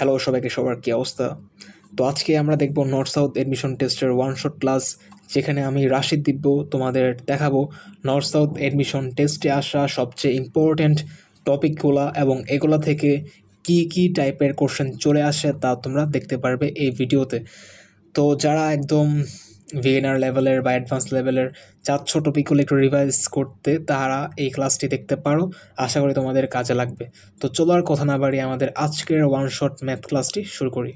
Hello সবাইকে, সবার কী অবস্থা? তো আজকে আমরা দেখব নর্থ সাউথ এডমিশন টেস্টের ওয়ান শট ক্লাস, যেখানে আমি রাশিদ দিব্য তোমাদের দেখাবো নর্থ সাউথ এডমিশন টেস্টে আসা সবচেয়ে ইম্পর্ট্যান্ট টপিকগুলো এবং এগুলো থেকে কি কি টাইপের কোশ্চেন চলে আসে তা তোমরা দেখতে পারবে এই ভিডিওতে। তো যারা একদম বিগিনার লেভেলের বা অ্যাডভান্স লেভেলের চাচ্ছ টপিকগুলো একটু রিভাইজ করতে, তারা এই ক্লাসটি দেখতে পারো। আশা করি তোমাদের কাজে লাগবে। তো চলো আর কথা না বাড়িয়ে আমাদের আজকের ওয়ান শট ম্যাথ ক্লাসটি শুরু করি।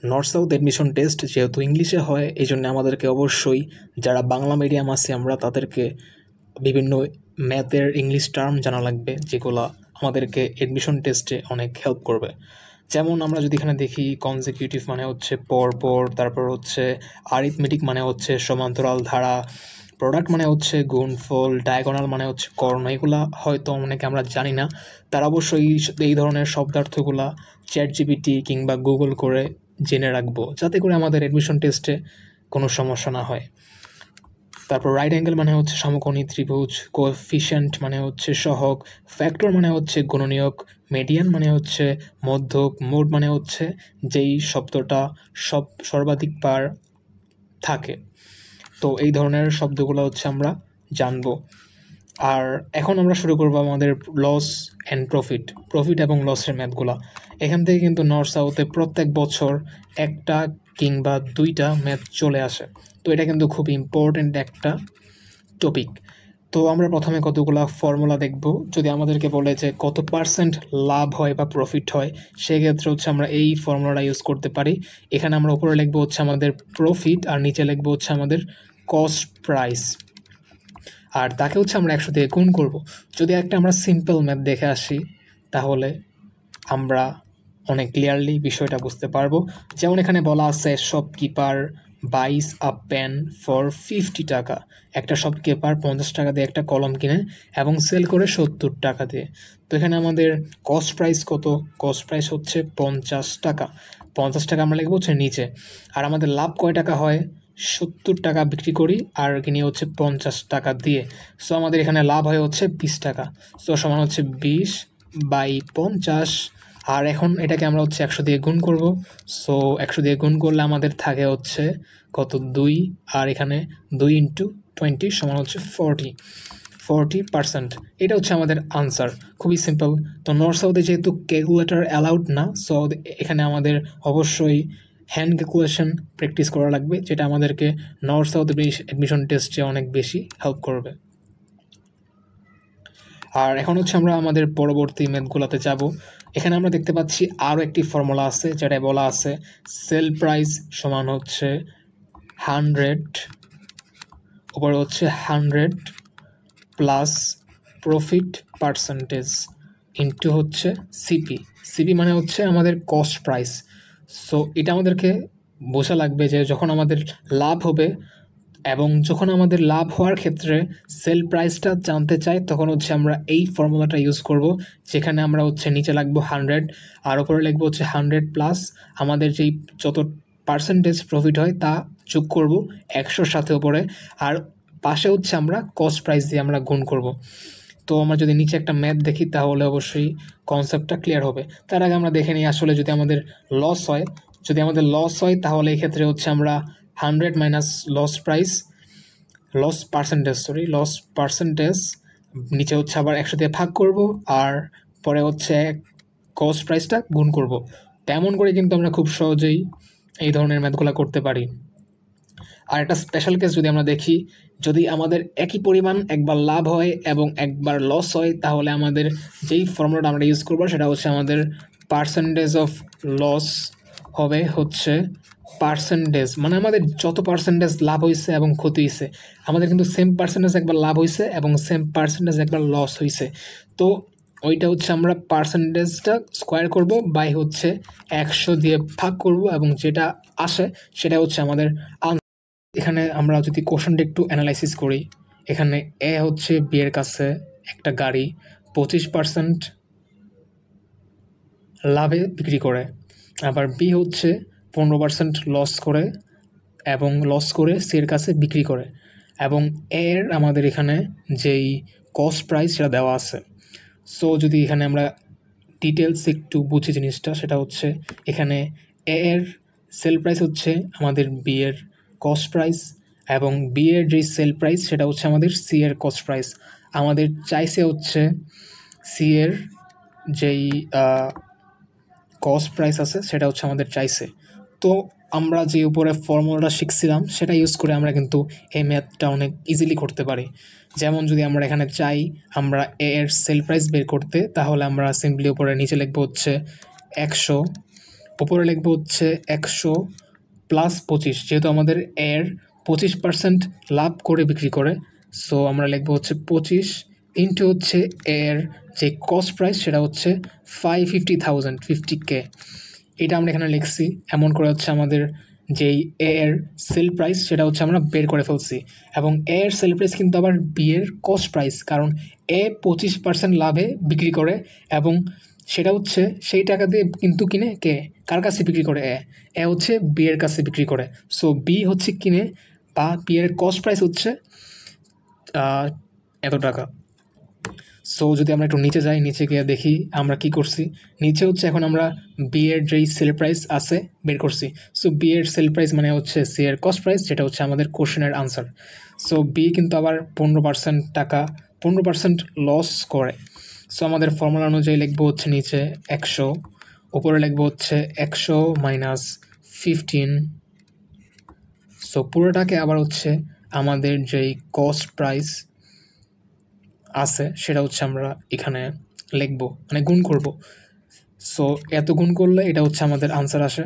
নর্থ সাউথ এডমিশন টেস্ট যেহেতু ইংলিশে হয়, এই জন্য আমাদেরকে অবশ্যই যারা বাংলা মিডিয়াম আছে আমরা তাদেরকে বিভিন্ন ম্যাথের ইংলিশ টার্ম জানা লাগবে, যেগুলো আমাদেরকে এডমিশন টেস্টে অনেক হেল্প করবে। যেমন আমরা যদি এখানে দেখি, কনজিকিউটিভ মানে হচ্ছে পরপর, তারপর হচ্ছে আরিথমেটিক মানে হচ্ছে সমান্তরাল ধারা, প্রোডাক্ট মানে হচ্ছে গুণফল, ডায়াগোনাল মানে হচ্ছে কর্ণ। এগুলা হয়তো অনেকে আমরা জানি না, তারা অবশ্যই এই ধরনের শব্দার্থগুলা চ্যাটজিপিটি কিংবা গুগল করে জেনে রাখবো, যাতে করে আমাদের এডমিশন টেস্টে কোনো সমস্যা না হয়। তারপর রাইট অ্যাঙ্গেল মানে হচ্ছে সমকোণী ত্রিভুজ, কোএফিশিয়েন্ট মানে হচ্ছে সহগ, ফ্যাক্টর মানে হচ্ছে গুণনীয়ক, মিডিয়ান মানে হচ্ছে মধ্যক, মোড মানে হচ্ছে যেই শব্দটা সর্বাধিক বার থাকে। তো এই ধরনের শব্দগুলো হচ্ছে আমরা জানবো। আর এখন আমরা শুরু করবো আমাদের লস অ্যান্ড প্রফিট এবং লসের ম্যাথগুলো। এখান থেকে কিন্তু নর্থ সাউথে প্রত্যেক বছর একটা কিংবা দুইটা ম্যাথ চলে আসে। তো এটা কিন্তু খুব ইম্পর্ট্যান্ট একটা টপিক। তো আমরা প্রথমে কতগুলো ফর্মুলা দেখব। যদি আমাদেরকে বলে যে কত পার্সেন্ট লাভ হয় বা প্রফিট হয়, সেক্ষেত্রে হচ্ছে আমরা এই ফর্মুলাটা ইউজ করতে পারি। এখানে আমরা উপরে লিখবো হচ্ছে আমাদের প্রফিট আর নিচে লিখবো হচ্ছে আমাদের কস্ট প্রাইস, আর তাকে হচ্ছে আমরা 100 দিয়ে গুণ করব। যদি একটা আমরা সিম্পল ম্যাথ দেখে আসি, তাহলে আমরা অনেক ক্লিয়ারলি বিষয়টা বুঝতে পারবো। যেমন এখানে বলা আছে শপকিপার বাইস আ পেন ফর 50 টাকা। একটা শপকিপার 50 টাকা দিয়ে একটা কলম কিনে এবং সেল করে 70 টাকা দিয়ে। তো এখানে আমাদের কস্ট প্রাইস কত? কস্ট প্রাইস হচ্ছে 50 টাকা। 50 টাকা আমরা লিখবো হচ্ছে নিচে। আর আমাদের লাভ কয় টাকা হয়? 70 টাকা বিক্রি করি আর কিনি হচ্ছে 50 টাকা দিয়ে। সো আমাদের এখানে লাভ হয় হচ্ছে 20 টাকা। সো সমান হচ্ছে 20/50। আর এখন এটাকে আমরা হচ্ছে 100 দিয়ে গুণ করব। সো 100 দিয়ে গুণ করলে আমাদের থাকে হচ্ছে কত? 2। আর এখানে 2 × 20 সমান হচ্ছে 40%। এটা হচ্ছে আমাদের আনসার। খুবই সিম্পল। তো নর্থ সাউথে যেহেতু ক্যালকুলেটর অ্যালাউড না, সো এখানে আমাদের অবশ্যই হ্যান্ড ক্যালকুলেশন প্র্যাকটিস করা লাগবে, যেটা আমাদেরকে নর্থ সাউথ অ্যাডমিশন টেস্টে অনেক বেশি হেল্প করবে। আর এখন হচ্ছে আমরা আমাদের পরবর্তী ম্যাথগুলোতে যাব। এখানে আমরা দেখতে পাচ্ছি আরও একটি ফর্মুলা আছে, যেটা বলা আছে সেল প্রাইস সমান হচ্ছে 100, উপরে হচ্ছে 100 প্লাস প্রফিট পার্সেন্টেজ ইন্টু হচ্ছে সিপি মানে হচ্ছে আমাদের কস্ট প্রাইস। সো এটা আমাদেরকে বোঝা লাগবে যে যখন আমাদের লাভ হবে এবং যখন আমাদের লাভ হওয়ার ক্ষেত্রে সেল প্রাইসটা জানতে চাই, তখন হচ্ছে আমরা এই ফর্মুলাটা ইউজ করব, যেখানে আমরা হচ্ছে নিচে লিখবো 100 আর উপরে লিখবো হচ্ছে 100 প্লাস আমাদের যেই যত পার্সেন্টেজ প্রফিট হয় তা যোগ করব 100-র সাথে উপরে, আর পাশে হচ্ছে আমরা কস্ট প্রাইস দিয়ে আমরা গুণ করব। তো আমরা যদি নিচে একটা ম্যাথ দেখি, তাহলে অবশ্যই কনসেপ্টটা ক্লিয়ার হবে। তার আগে আমরা দেখে নিই আসলে যদি আমাদের লস হয়, তাহলে এই ক্ষেত্রে হচ্ছে আমরা 100 মাইনাস লস পার্সেন্টেজ নিচে হচ্ছে আবার 100 দিয়ে ভাগ করব, আর পরে হচ্ছে কস্ট প্রাইসটা গুণ করব। তেমন করে কিন্তু আমরা খুব সহজেই এই ধরনের ম্যাথগুলো করতে পারি। আর একটা স্পেশাল কেস যদি আমরা দেখি, যদি আমাদের একই পরিমাণ একবার লাভ হয় এবং একবার লস হয়, তাহলে আমাদের যেই ফর্মুলাটা আমরা ইউজ করবো সেটা হচ্ছে আমাদের পার্সেন্টেজ অফ লস হবে হচ্ছে পার্সেন্টেজ, মানে আমাদের যত পার্সেন্টেজ লাভ হয়েছে এবং ক্ষতি হয়েছে, আমাদের কিন্তু সেম পার্সেন্টেজ একবার লাভ হয়েছে এবং সেম পার্সেন্টেজ একবার লস হয়েছে। তো ওইটা হচ্ছে আমরা পার্সেন্টেজটা স্কোয়ার করব বাই হচ্ছে 100 দিয়ে ভাগ করব, এবং যেটা আসে সেটা হচ্ছে আমাদের এখানে আমরা যদি কোশ্চেনটা একটু অ্যানালাইসিস করি, এখানে এ হচ্ছে বি এর কাছে একটা গাড়ি 25% লাভে বিক্রি করে, আবার বি হচ্ছে 15% লস করে সি এর কাছে বিক্রি করে, এবং এর আমাদের এখানে যেই কস্ট প্রাইস সেটা দেওয়া আছে। সো যদি এখানে আমরা ডিটেলস একটু বুঝি জিনিসটা, সেটা হচ্ছে এখানে এ এর সেল প্রাইস হচ্ছে আমাদের বি এর কস্ট প্রাইস, এবং বি এর যে সেল প্রাইস সেটা হচ্ছে আমাদের সি এর কস্ট প্রাইস। আমাদের চাইছে হচ্ছে সি এর যেই কস্ট প্রাইস আছে সেটা হচ্ছে আমাদের চাইছে। তো আমরা যে উপরে ফর্মুলাটা শিখছিলাম সেটা ইউজ করে আমরা কিন্তু এই ম্যাথটা অনেক ইজিলি করতে পারি। যেমন যদি আমরা এখানে চাই আমরা এ এর সেল প্রাইস বের করতে, তাহলে আমরা সিম্পলি উপরে নিচে লিখবো হচ্ছে 100, উপরে লিখবো হচ্ছে 100 প্লাস 25, যেহেতু আমাদের এর 25% লাভ করে বিক্রি করে, সো আমরা লিখবো হচ্ছে 25 ইন্টু হচ্ছে এর যে কস্ট প্রাইস সেটা হচ্ছে 550,000, 50K। এটা আমরা এখানে লিখছি, এমন করে হচ্ছে আমাদের যেই এ এর সেল প্রাইস সেটা হচ্ছে আমরা বের করে ফেলছি, এবং এ এর সেল প্রাইস কিন্তু আবার বি এর কস্ট প্রাইস, কারণ এ 25% লাভে বিক্রি করে, এবং সেটা হচ্ছে সেই টাকা দিয়ে কিন্তু কিনে কে, কার কাছে বিক্রি করে, এ হচ্ছে বি এর কাছে বিক্রি করে। সো বি হচ্ছে কিনে, বা বি এর কস্ট প্রাইস হচ্ছে এত টাকা। সো যদি আমরা একটু নিচে যাই, নিচে গিয়ে দেখি আমরা কি করছি। নিচে হচ্ছে এখন আমরা বি এর যেই সেল প্রাইস আছে বের করছি। সো বি এর সেল প্রাইস মানে হচ্ছে সি এর কস্ট প্রাইস, যেটা হচ্ছে আমাদের কোশ্চেনের আনসার। সো বি কিন্তু আবার 15% টাকা, 15% লস করে। সো আমাদের ফর্মুলা অনুযায়ী লিখবো হচ্ছে নিচে 100, উপরে লিখবো হচ্ছে 100 মাইনাস 15। সো পুরোটাকে আবার হচ্ছে আমাদের যেই কস্ট প্রাইস আছে সেটা হচ্ছে আমরা এখানে লিখবো, মানে গুণ করব। সো এত গুণ করলে এটা হচ্ছে আমাদের আনসার আসে,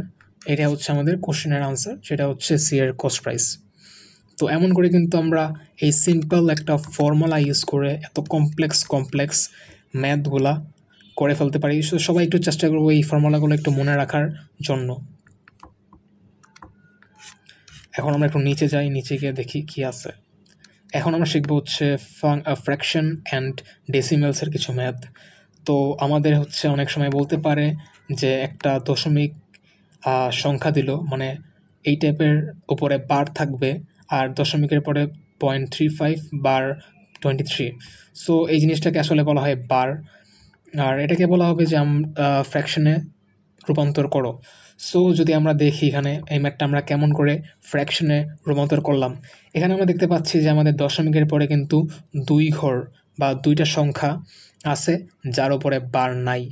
এটা হচ্ছে আমাদের কোশ্চেনের আনসার, সেটা হচ্ছে সি এর কস্ট প্রাইস। তো এমন করে কিন্তু আমরা এই সিম্পল একটা ফর্মুলা ইউজ করে এত কমপ্লেক্স ম্যাথগুলা করে ফেলতে পারি। সো সবাই একটু চেষ্টা করবো এই ফর্মুলাগুলো একটু মনে রাখার জন্য। এখন আমরা একটু নিচে যাই, নিচে গিয়ে দেখি কি আছে। এখন আমরা শিখবো হচ্ছে ফ্র্যাকশন অ্যান্ড ডেসিমেলসের কিছু ম্যাথ। তো আমাদের হচ্ছে অনেক সময় বলতে পারে যে একটা দশমিক সংখ্যা দিল, মানে এই টাইপের উপরে বার থাকবে, আর দশমিকের পরে 0.35 বার 23। সো এই জিনিসটাকে আসলে বলা হয় বার, আর এটাকে বলা হবে যে ফ্র্যাকশনে রূপান্তর করো। সো যদি আমরা দেখি এখানে এই ম্যাথটা আমরা কেমন করে ফ্র্যাকশনে রূপান্তর করলাম, এখানে আমরা দেখতে পাচ্ছি যে আমাদের দশমিকের পরে কিন্তু 2 ঘর বা 2টা সংখ্যা আছে যার উপরে বার নাই।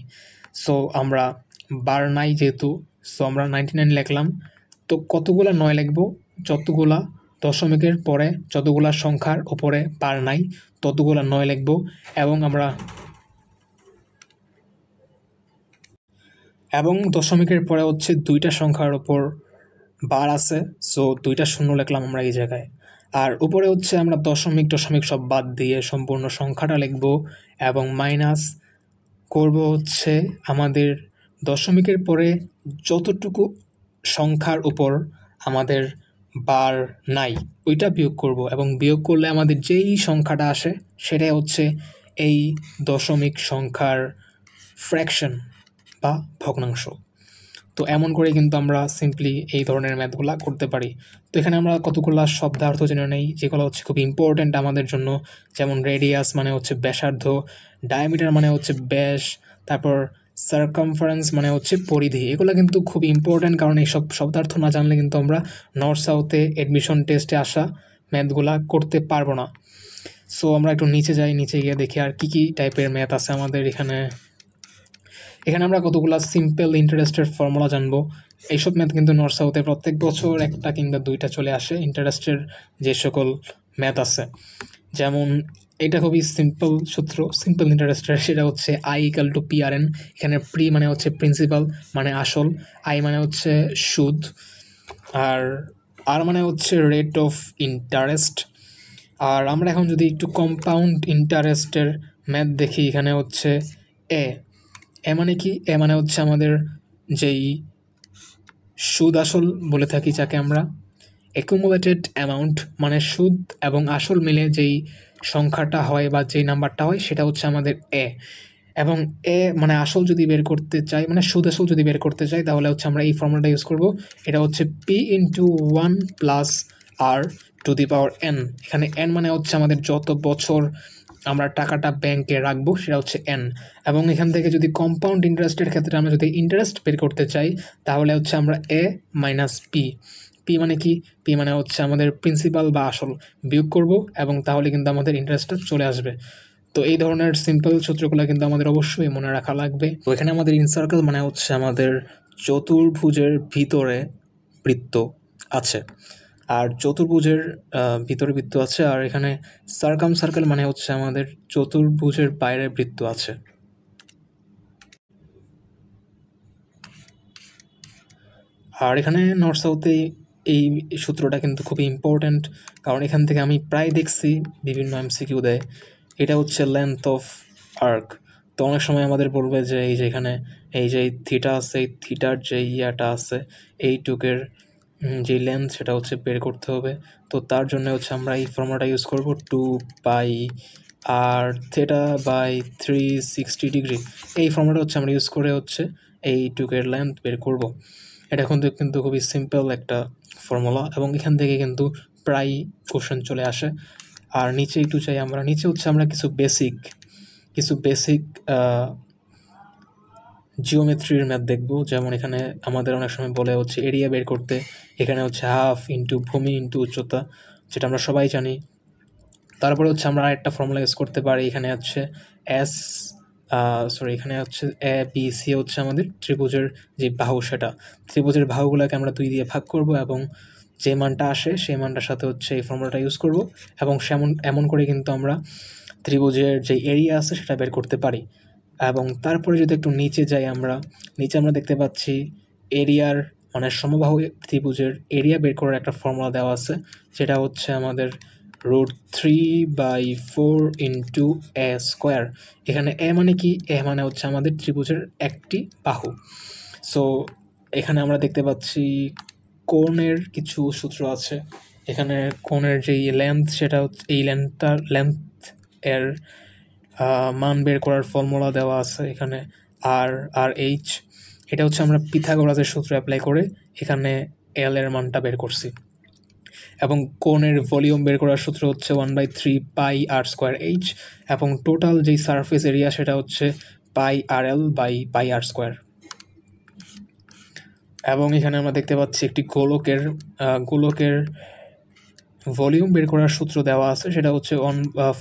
সো আমরা বার নাই যেহেতু, সো আমরা 99 লিখলাম। তো কতগুলা 9 লিখবো, যতগুলা দশমিকের পরে যতগুলা সংখ্যার উপরে বার নাই ততগুলা 9 লিখবো, এবং দশমিকের পরে হচ্ছে 2টা সংখ্যার ওপর বার আছে, সো 2টা শূন্য লিখলাম আমরা এই জায়গায়। আর উপরে হচ্ছে আমরা দশমিক সব বাদ দিয়ে সম্পূর্ণ সংখ্যাটা লিখব, এবং মাইনাস করব হচ্ছে আমাদের দশমিকের পরে যতটুকু সংখ্যার উপর আমাদের বার নাই ওইটা বিয়োগ করব, এবং বিয়োগ করলে আমাদের যেই সংখ্যাটা আসে সেটাই হচ্ছে এই দশমিক সংখ্যার ফ্র্যাকশন বা ভগ্নাংশ। তো এমন করে কিন্তু আমরা সিম্পলি এই ধরনের ম্যাথগুলা করতে পারি। তো এখানে আমরা কতগুলো শব্দার্থ জেনে নেই যেগুলো হচ্ছে খুব ইম্পর্ট্যান্ট আমাদের জন্য, যেমন রেডিয়াস মানে হচ্ছে ব্যাসার্ধ, ডায়ামিটার মানে হচ্ছে ব্যাস, তারপর সার্কামফারেন্স মানে হচ্ছে পরিধি। এগুলো কিন্তু খুব ইম্পর্ট্যান্ট, কারণ এইসব শব্দার্থ না জানলে কিন্তু আমরা নর্থ সাউথে অ্যাডমিশন টেস্টে আসা ম্যাথগুলা করতে পারবো না। সো আমরা একটু নিচে যাই, নিচে গিয়ে দেখি আর কি টাইপের ম্যাথ আছে আমাদের এখানে। এখানে আমরা কতগুলো সিম্পল ইন্টারেস্টের ফর্মুলা জানবো। এইসব ম্যাথ কিন্তু নর্থ সাউথে প্রত্যেক বছর একটা কিংবা 2টা চলে আসে ইন্টারেস্টের যে সকল ম্যাথ আছে। যেমন এটা খুবই সিম্পল সূত্র, সিম্পল ইন্টারেস্টের, সেটা হচ্ছে I=PRN। এখানে প্রি মানে হচ্ছে প্রিন্সিপাল মানে আসল, আই মানে হচ্ছে সুদ, আর আর মানে হচ্ছে রেট অফ ইন্টারেস্ট। আর আমরা এখন যদি একটু কম্পাউন্ড ইন্টারেস্টের ম্যাথ দেখি, এখানে হচ্ছে এ মানে কি, এ মানে হচ্ছে আমাদের যেই সুদ আসল বলে থাকি যাকে আমরা, অ্যাকুমুলেটেড অ্যামাউন্ট মানে সুদ এবং আসল মিলে যেই সংখ্যাটা হয় বা যেই নাম্বারটা হয় সেটা হচ্ছে আমাদের এ। এবং এ মানে আসল যদি বের করতে চাই, মানে সুদ আসল যদি বের করতে চাই, তাহলে হচ্ছে আমরা এই ফর্মুলাটা ইউজ করব। এটা হচ্ছে P×1 + R⁴ n। এখানে n মানে হচ্ছে আমাদের যত বছর আমরা টাকাটা ব্যাংকে রাখবো সেটা হচ্ছে এন। এবং এখান থেকে যদি কম্পাউন্ড ইন্টারেস্টের ক্ষেত্রে আমরা যদি ইন্টারেস্ট বের করতে চাই তাহলে হচ্ছে আমরা এ মাইনাস পি। পি মানে কি? পি মানে হচ্ছে আমাদের প্রিন্সিপাল বা আসল বিয়োগ করব এবং তাহলে কিন্তু আমাদের ইন্টারেস্টটা চলে আসবে। তো এই ধরনের সিম্পল সূত্রগুলো কিন্তু আমাদের অবশ্যই মনে রাখা লাগবে। তো এখানে আমাদের ইনসার্কেল মানে হচ্ছে আমাদের চতুর্ভুজের ভিতরে বৃত্ত আছে, আর চতুর্ভুজের ভিতরে বৃত্ত আছে, আর এখানে সার্কাম সার্কেল মানে হচ্ছে আমাদের চতুর্ভুজের বাইরে বৃত্ত আছে। আর এখানে নর্থ সাউথে এই সূত্রটা কিন্তু খুবই ইম্পর্ট্যান্ট, কারণ এখান থেকে আমি প্রায় দেখছি বিভিন্ন এমসিকিউ দেয়। এটা হচ্ছে লেন্থ অফ আর্ক। তো অনেক সময় আমাদের বলবে যে এই যে এখানে এই যে থিটা আছে, এই থিটার যে ইয়াটা আছে এইটুকের যে লেন্থ সেটা হচ্ছে বের করতে হবে। তো তার জন্য হচ্ছে আমরা এই ফর্মুলাটা ইউজ করব 2 পাই আর থিটা বাই 360 ডিগ্রি। এই ফর্মুলাটা হচ্ছে আমরা ইউজ করে হচ্ছে এইটুকের লেন্থ বের করব। এটা কিন্তু খুবই সিম্পল একটা ফর্মুলা এবং এখান থেকে কিন্তু প্রায় কোশ্চেন চলে আসে। আর নিচে একটু চাই আমরা, নিচে হচ্ছে আমরা কিছু বেসিক জিওমেট্রির ম্যাথ দেখব। যেমন এখানে আমাদের অনেক সময় বলে হচ্ছে এরিয়া বের করতে, এখানে হচ্ছে হাফ ইন্টু ভূমি ইন্টু উচ্চতা, যেটা আমরা সবাই জানি। তারপরে হচ্ছে আমরা আরেকটা ফর্মুলা ইউজ করতে পারি, এখানে হচ্ছে এখানে হচ্ছে এ বি সি হচ্ছে আমাদের ত্রিভুজের যে বাহু, সেটা ত্রিভুজের বাহুগুলোকে আমরা 2 দিয়ে ভাগ করব এবং যে মানটা আসে সেই মানটার সাথে হচ্ছে এই ফর্মুলাটা ইউজ করব এবং এমন করে কিন্তু আমরা ত্রিভুজের যে এরিয়া আছে সেটা বের করতে পারি। এবং তারপরে যদি একটু নিচে যাই আমরা, নিচে আমরা দেখতে পাচ্ছি এরিয়ার মানে সমবাহু ত্রিভুজের এরিয়া বের করার একটা ফর্মুলা দেওয়া আছে, যেটা হচ্ছে আমাদের √3/4 ইন্টু এ স্কোয়ার। এখানে এ মানে কি? এ মানে হচ্ছে আমাদের ত্রিভুজের একটি বাহু। সো এখানে আমরা দেখতে পাচ্ছি কোণের কিছু সূত্র আছে। এখানে কোণের যেই লেন্থ সেটা হচ্ছে এই লেন্থ এর মান বের করার ফর্মুলা দেওয়া আছে এখানে আর এইচ। এটা হচ্ছে আমরা পিথাগোরাসের সূত্র অ্যাপ্লাই করে এখানে এল এর মানটা বের করছি। এবং কোণের ভলিউম বের করার সূত্র হচ্ছে 1/3πr²h এবং টোটাল যেই সারফেস এরিয়া সেটা হচ্ছে πrl/πr²। এবং এখানে আমরা দেখতে পাচ্ছি একটি গোলকের ভলিউম বের করার সূত্র দেওয়া আছে, সেটা হচ্ছে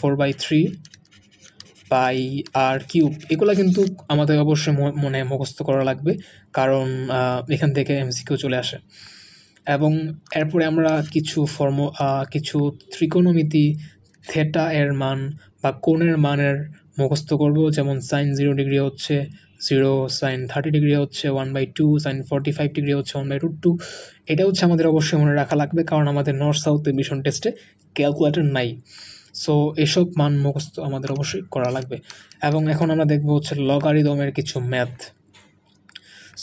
4/3πr³। এগুলো কিন্তু আমাদের অবশ্যই মনে মুখস্থ করা লাগবে, কারণ এখান থেকে এমসিকিউ চলে আসে। এবং এরপরে আমরা কিছু ত্রিকোণমিতি থেটা এর মান বা কোণের মানের মুখস্থ করব। যেমন sin 0 ডিগ্রি হচ্ছে 0, sin 30 ডিগ্রি হচ্ছে 1/2, sin 45 ডিগ্রি হচ্ছে 1/√2। এটা হচ্ছে আমাদের অবশ্যই মনে রাখা লাগবে, কারণ আমাদের নর্থ সাউথ মিশন টেস্টে ক্যালকুলেটর নাই। সো এসব মান মুখস্থ আমাদের অবশ্যই করা লাগবে। এবং এখন আমরা দেখব হচ্ছে লগারিদমের কিছু ম্যাথ।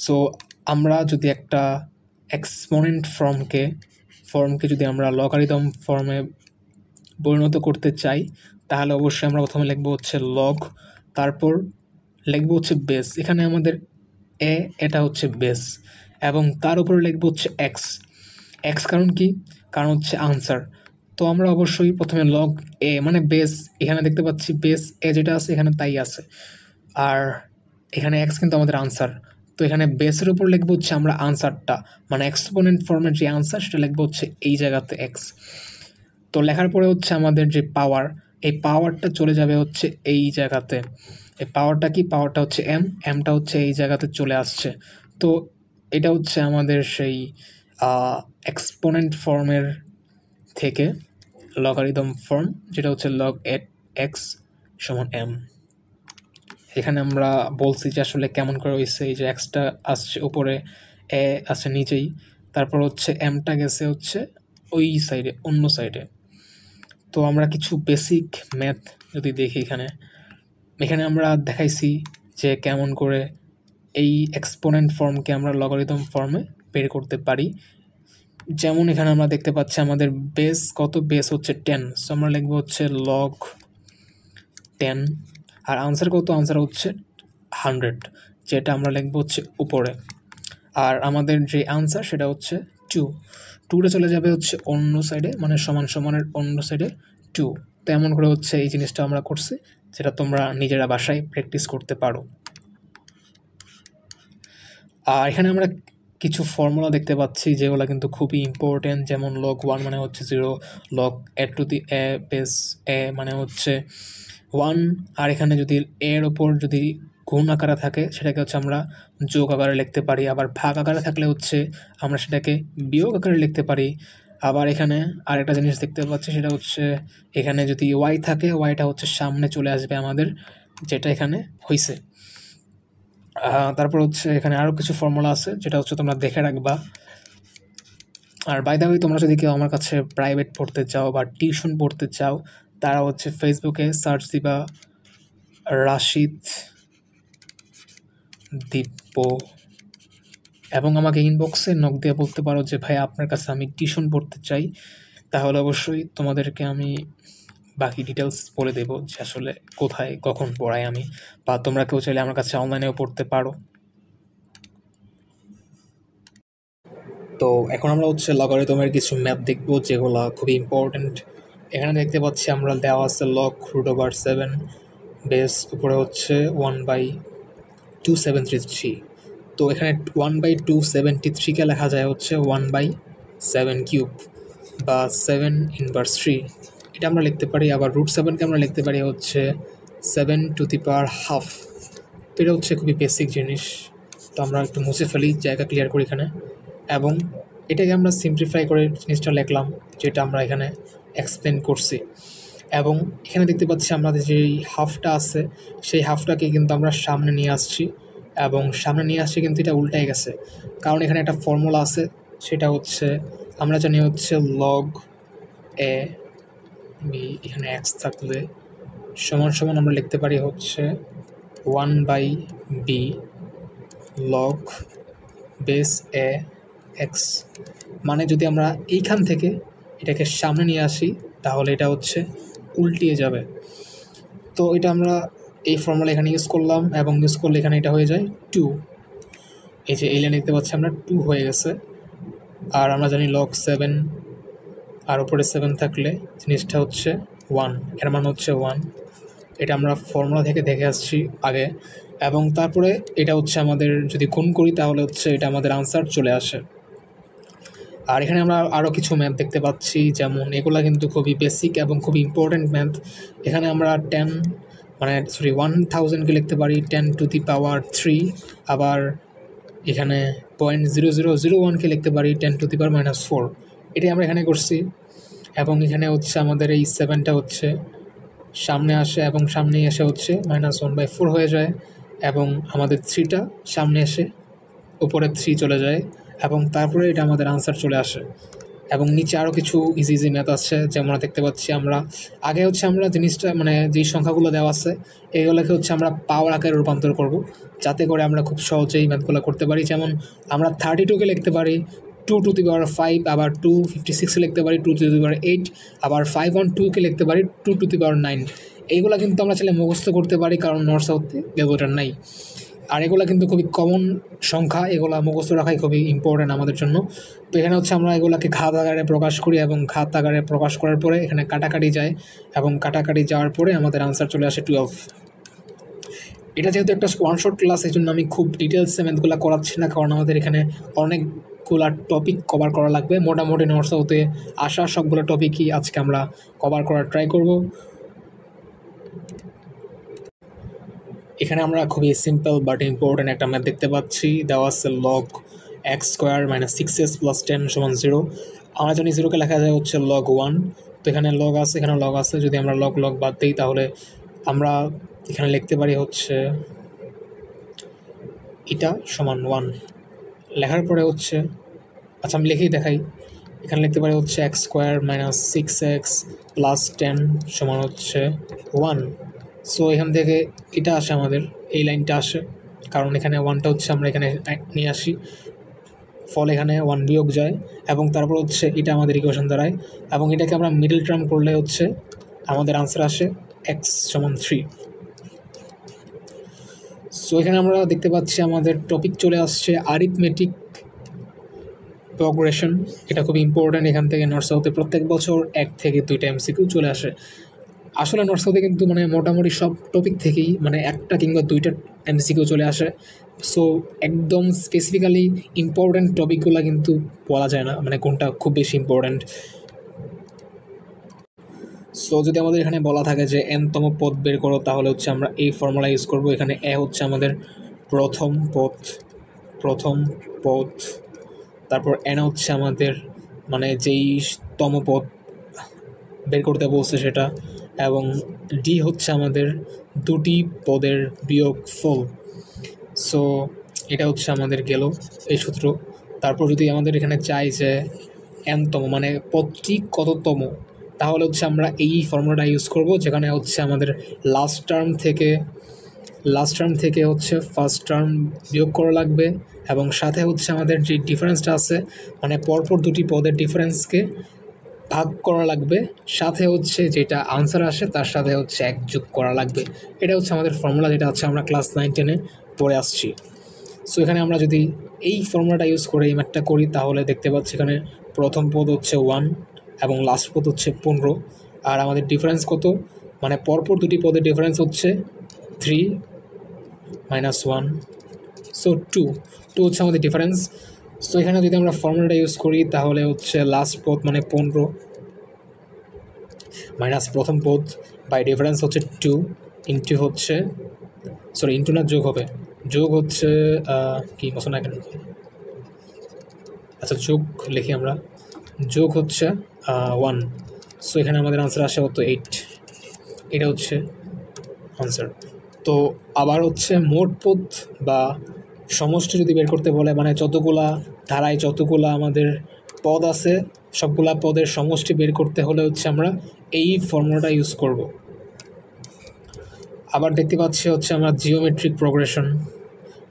সো আমরা যদি একটা এক্সপোনেন্ট ফর্মকে যদি আমরা লগারিদম ফর্মে পরিণত করতে চাই তাহলে অবশ্যই আমরা প্রথমে লিখবো হচ্ছে লগ, তারপর লিখবো হচ্ছে বেস। এখানে আমাদের এটা হচ্ছে বেস এবং তার উপরে লিখবো হচ্ছে এক্স। কারণ কি? কারণ হচ্ছে আনসার। তো আমরা অবশ্যই প্রথমে লগ এ মানে বেস, এখানে দেখতে পাচ্ছি বেস এ যেটা আছে এখানে তাই আছে, আর এখানে এক্স কিন্তু আমাদের আনসার। তো এখানে বেসের উপর লিখবো হচ্ছে আমরা আনসারটা, মানে এক্সপোনেন্ট ফর্মের যে আনসার সেটা লিখবো হচ্ছে এই জায়গাতে এক্স। তো লেখার পরে হচ্ছে আমাদের যে পাওয়ার, এই পাওয়ারটা চলে যাবে হচ্ছে এই জায়গাতে। এই পাওয়ারটা কি? পাওয়ারটা হচ্ছে এমটা হচ্ছে এই জায়গাতে চলে আসছে। তো এটা হচ্ছে আমাদের সেই এক্সপোনেন্ট ফর্মের থেকে লগারিদম ফর্ম, যেটা হচ্ছে লগ এক্স সমান এম। এখানে আমরা বলছি যে আসলে কেমন করে হয়েছে, এই যে এক্সটা আসছে উপরে, এ আছে নিচেই, তারপর হচ্ছে এমটা গেছে হচ্ছে ওই সাইডে, অন্য সাইডে। তো আমরা কিছু বেসিক ম্যাথ যদি দেখি, এখানে আমরা দেখাইছি যে কেমন করে এই এক্সপোনেন্ট ফর্মকে আমরা লগারিদম ফর্মে বের করতে পারি। যেমন এখানে আমরা দেখতে পাচ্ছি আমাদের বেস কত? বেস হচ্ছে 10, সো আমরা লিখবো হচ্ছে লগ 10। আর আনসার কত? আনসার হচ্ছে 100, যেটা আমরা লিখবো হচ্ছে উপরে। আর আমাদের যে আনসার সেটা হচ্ছে 2টা চলে যাবে হচ্ছে অন্য সাইডে, মানে সমান সমানের অন্য সাইডে 2। তো এমন করে হচ্ছে এই জিনিসটা আমরা করছি, যেটা তোমরা নিজেরা বাসায় প্র্যাকটিস করতে পারো। আর এখানে আমরা কিছু ফর্মুলা দেখতে পাচ্ছি যেগুলো কিন্তু খুবই ইম্পর্টেন্ট, যেমন log 1 মানে হচ্ছে 0, log a to the a base a মানে হচ্ছে 1, আর এখানে যদি এর ওপর যদি গুণ আকারে থাকে সেটাকে হচ্ছে আমরা যোগ আকারে লিখতে পারি, আবার ভাগ আকারে থাকলে হচ্ছে আমরা সেটাকে বিয়োগ আকারে লিখতে পারি। আবার এখানে আরেকটা জিনিস দেখতে পাচ্ছি, সেটা হচ্ছে এখানে যদি ওয়াই থাকে, ওয়াইটা হচ্ছে সামনে চলে আসবে আমাদের, যেটা এখানে হয়েছে। তারপর হচ্ছে এখানে আরও কিছু ফর্মুলা আছে, যেটা হচ্ছে তোমরা দেখে রাখবা। আর বাই দ্য ওয়ে, তোমরা যদি কেউ আমার কাছে প্রাইভেট পড়তে চাও বা টিউশন পড়তে চাও, তারা হচ্ছে ফেসবুকে সার্চ দিবা রাশিদ দিব্য, এবং আমাকে ইনবক্সে নক দিয়ে বলতে পারো যে ভাই আপনার কাছে আমি টিউশন পড়তে চাই। তাহলে অবশ্যই তোমাদেরকে আমি বাকি ডিটেলস বলে দেবো যে আসলে কোথায় কখন পড়াই আমি, বা তোমরা কেউ চাইলে আমার কাছে অনলাইনেও পড়তে পারো। তো এখন আমরা হচ্ছে লগারিদমের কিছু ম্যাথ দেখবো যেগুলো খুবই ইম্পর্টেন্ট। এখানে দেখতে পাচ্ছি আমরা দেওয়া আছে log√7 বেস উপরে হচ্ছে 1/2733। তো এখানে 1/273কে লেখা যায় হচ্ছে 1/7³ বা 7 ইনভার্স 3, এটা আমরা লিখতে পারি। আবার √7কে আমরা লিখতে পারি হচ্ছে 7^12। তো এটা হচ্ছে খুবই বেসিক জিনিস, তো আমরা একটু মুছে ফেলি, জায়গা ক্লিয়ার করি এখানে, এবং এটাকে আমরা সিম্পলিফাই করে জিনিসটা লিখলাম, যেটা আমরা এখানে এক্সপ্লেন করছি। এবং এখানে দেখতে পাচ্ছি আমাদের যেই হাফটা আছে, সেই হাফটাকে কিন্তু আমরা সামনে নিয়ে আসছি, এবং সামনে নিয়ে আসছি কিন্তু এটা উল্টাই গেছে, কারণ এখানে একটা ফর্মুলা আছে, সেটা হচ্ছে আমরা জানি হচ্ছে log a b, এখানে x থাকলে সমান সমান আমরা লিখতে পারি হচ্ছে 1/b log base a x। মানে যদি আমরা এইখান থেকে এটাকে সামনে নিয়ে আসি তাহলে এটা হচ্ছে উল্টিয়ে যাবে। তো এটা আমরা এই ফর্মুলা এখানে ইউজ করলাম, এবং ইউজ করলে এখানে এটা হয়ে যায় 2। এই যে এই লাইন দেখতে পাচ্ছি আমরা 2 হয়ে গেছে। আর আমরা জানি log 7 আর উপরে 7 থাকলে জিনিসটা হচ্ছে 1, এর মান হচ্ছে 1। এটা আমরা ফর্মুলা থেকে দেখে আসছি আগে, এবং তারপরে এটা হচ্ছে আমাদের যদি গুণ করি তাহলে হচ্ছে এটা আমাদের আনসার চলে আসে। আর এখানে আমরা আরও কিছু ম্যাথ দেখতে পাচ্ছি, যেমন এগুলা কিন্তু খুবই বেসিক এবং খুবই ইম্পর্ট্যান্ট ম্যাথ। এখানে আমরা 1000কে লিখতে পারি 10^3। আবার এখানে 0.0001কে লিখতে পারি 10^-4। এটাই আমরা এখানে করছি। এবং এখানে হচ্ছে আমাদের এই 7টা হচ্ছে সামনে আসে, এবং সামনে এসে হচ্ছে -1/4 হয়ে যায়, এবং আমাদের 3টা সামনে এসে উপরে 3 চলে যায়, এবং তারপরে এটা আমাদের আনসার চলে আসে। এবং নিচে আরও কিছু ইজি ইজি ম্যাথ আছে, যেমন দেখতে পাচ্ছি আমরা আগে হচ্ছে আমরা জিনিসটা মানে যেই সংখ্যাগুলো দেওয়া আছে এইগুলোকে হচ্ছে আমরা পাওয়ার আকারে রূপান্তর করব, যাতে করে আমরা খুব সহজেই ম্যাথগুলো করতে পারি। যেমন আমরা 32কে লিখতে পারি 2^5, আবার 256 লিখতে পারি 2^8, আবার 512কে লিখতে পারি 2^9। এইগুলো কিন্তু আমরা চাইলে মুখস্থ করতে পারি, কারণ নর্থ সাউথে ক্যালকুলেটর নাই। আর এগুলো কিন্তু খুবই কমন সংখ্যা, এগুলো মুখস্থ রাখাই খুবই ইম্পর্ট্যান্ট আমাদের জন্য। তো এখানে হচ্ছে আমরা এগুলোকে ঘাত আকারে প্রকাশ করি, এবং ঘাত আকারে প্রকাশ করার পরে এখানে কাটাকাটি যায়, এবং কাটাকাটি যাওয়ার পরে আমাদের আনসার চলে আসে 12। এটা যেহেতু একটা ওয়ান শট ক্লাস, এই জন্য আমি খুব ডিটেলসে ম্যাথগুলো করাচ্ছি না, কারণ আমাদের এখানে অনেকগুলা টপিক কভার করা লাগবে। মোটামুটি নর্থ সাউথে আসা সবগুলো টপিকই আজকে আমরা কভার করার ট্রাই করব। এখানে আমরা খুবই সিম্পল বাট ইম্পর্টেন্ট একটা ম্যাথ দেখতে পাচ্ছি, দেওয়া আছে log x² - 6s + 10 = 0। আমরা জানি 0কে লেখা যায় হচ্ছে log 1। তো এখানে log আছে, এখানে log আছে, যদি আমরা log বাদ দিই তাহলে আমরা এখানে লিখতে পারি হচ্ছে এটা সমান 1। লেখার পরে হচ্ছে, আচ্ছা আমি লিখেই দেখাই, এখানে লিখতে পারি হচ্ছে x² - 6x + 10 সমান হচ্ছে 1। সো এখান থেকে এটা আসে, আমাদের এই লাইনটা আসে, কারণ এখানে 1টা হচ্ছে আমরা এখানে নিয়ে আসি, ফলে এখানে 1 বিয়োগ যায়, এবং তারপর হচ্ছে এটা আমাদের ইকুয়েশন দাঁড়ায়, এবং এটাকে আমরা মিডল টার্ম করলে হচ্ছে আমাদের আনসার আসে x = 3। সো এখানে আমরা দেখতে পাচ্ছি আমাদের টপিক চলে আসছে অ্যারিথমেটিক প্রোগ্রেশন। এটা খুব ইম্পর্ট্যান্ট, এখান থেকে নর্থ সাউথে প্রত্যেক বছর 1 থেকে 2টা MCQ চলে আসে। আসলে নর্থ সাউথে কিন্তু মানে মোটামুটি সব টপিক থেকেই মানে একটা কিংবা দুইটা এমসিকিউ চলে আসে। সো একদম স্পেসিফিক্যালি ইম্পর্ট্যান্ট টপিকগুলো কিন্তু বলা যায় না মানে কোনটা খুব বেশি ইম্পর্ট্যান্ট। সো যদি আমাদের এখানে বলা থাকে যে এনতম পদ বের করো, তাহলে হচ্ছে আমরা এই ফর্মুলা ইউজ করব। এখানে এ হচ্ছে আমাদের প্রথম পদ, প্রথম পদ, তারপর এন হচ্ছে আমাদের মানে যেই তম পদ বের করতে বলছে সেটা, এবং ডি হচ্ছে আমাদের দুটি পদের বিয়োগফল। সো এটা হচ্ছে আমাদের গেল এই সূত্র। তারপর যদি আমাদের এখানে চাই যে এনতম মানে পদটি কততম, তাহলে হচ্ছে আমরা এই ফর্মুলাটা ইউজ করব, যেখানে হচ্ছে আমাদের লাস্ট টার্ম থেকে হচ্ছে ফার্স্ট টার্ম বিয়োগ করা লাগবে, এবং সাথে হচ্ছে আমাদের যে ডিফারেন্সটা আছে মানে পরপর দুটি পদের ডিফারেন্সকে ভাগ করা লাগবে, সাথে হচ্ছে যেটা আনসার আসে তার সাথে হচ্ছে এক যোগ করা লাগবে। এটা হচ্ছে আমাদের ফর্মুলা, যেটা হচ্ছে আমরা ক্লাস 9-10-এ পড়ে আসছি। সো এখানে আমরা যদি এই ফর্মুলাটা ইউজ করে এই ম্যাথটা করি, তাহলে দেখতে পাচ্ছি এখানে প্রথম পদ হচ্ছে 1 এবং লাস্ট পদ হচ্ছে 15, আর আমাদের ডিফারেন্স কত, মানে পরপর দুটি পদের ডিফারেন্স হচ্ছে 3 - 1, সো 2 হচ্ছে আমাদের ডিফারেন্স। সো এখানে যদি আমরা ফর্মুলাটা ইউজ করি, তাহলে হচ্ছে লাস্ট পদ মানে 15 মাইনাস প্রথম পদ বাই ডিফারেন্স হচ্ছে 2 ইন্টু হচ্ছে ইন্টু না যোগ হবে, যোগ হচ্ছে কি বসো না কেন, আচ্ছা যোগ লিখি আমরা, যোগ হচ্ছে 1। সো এখানে আমাদের আনসার আসে হতো 8, এটা হচ্ছে আনসার। তো আবার হচ্ছে মোট পদ বা সমষ্টি যদি বের করতে বলে, মানে যতগুলা ধারায় যতগুলা আমাদের পদ আছে সবগুলা পদের সমষ্টি বের করতে হলে হচ্ছে আমরা এই ফর্মুলাটা ইউজ করব। আবার দেখতে পাচ্ছি হচ্ছে আমরা জিওমেট্রিক প্রোগ্রেশন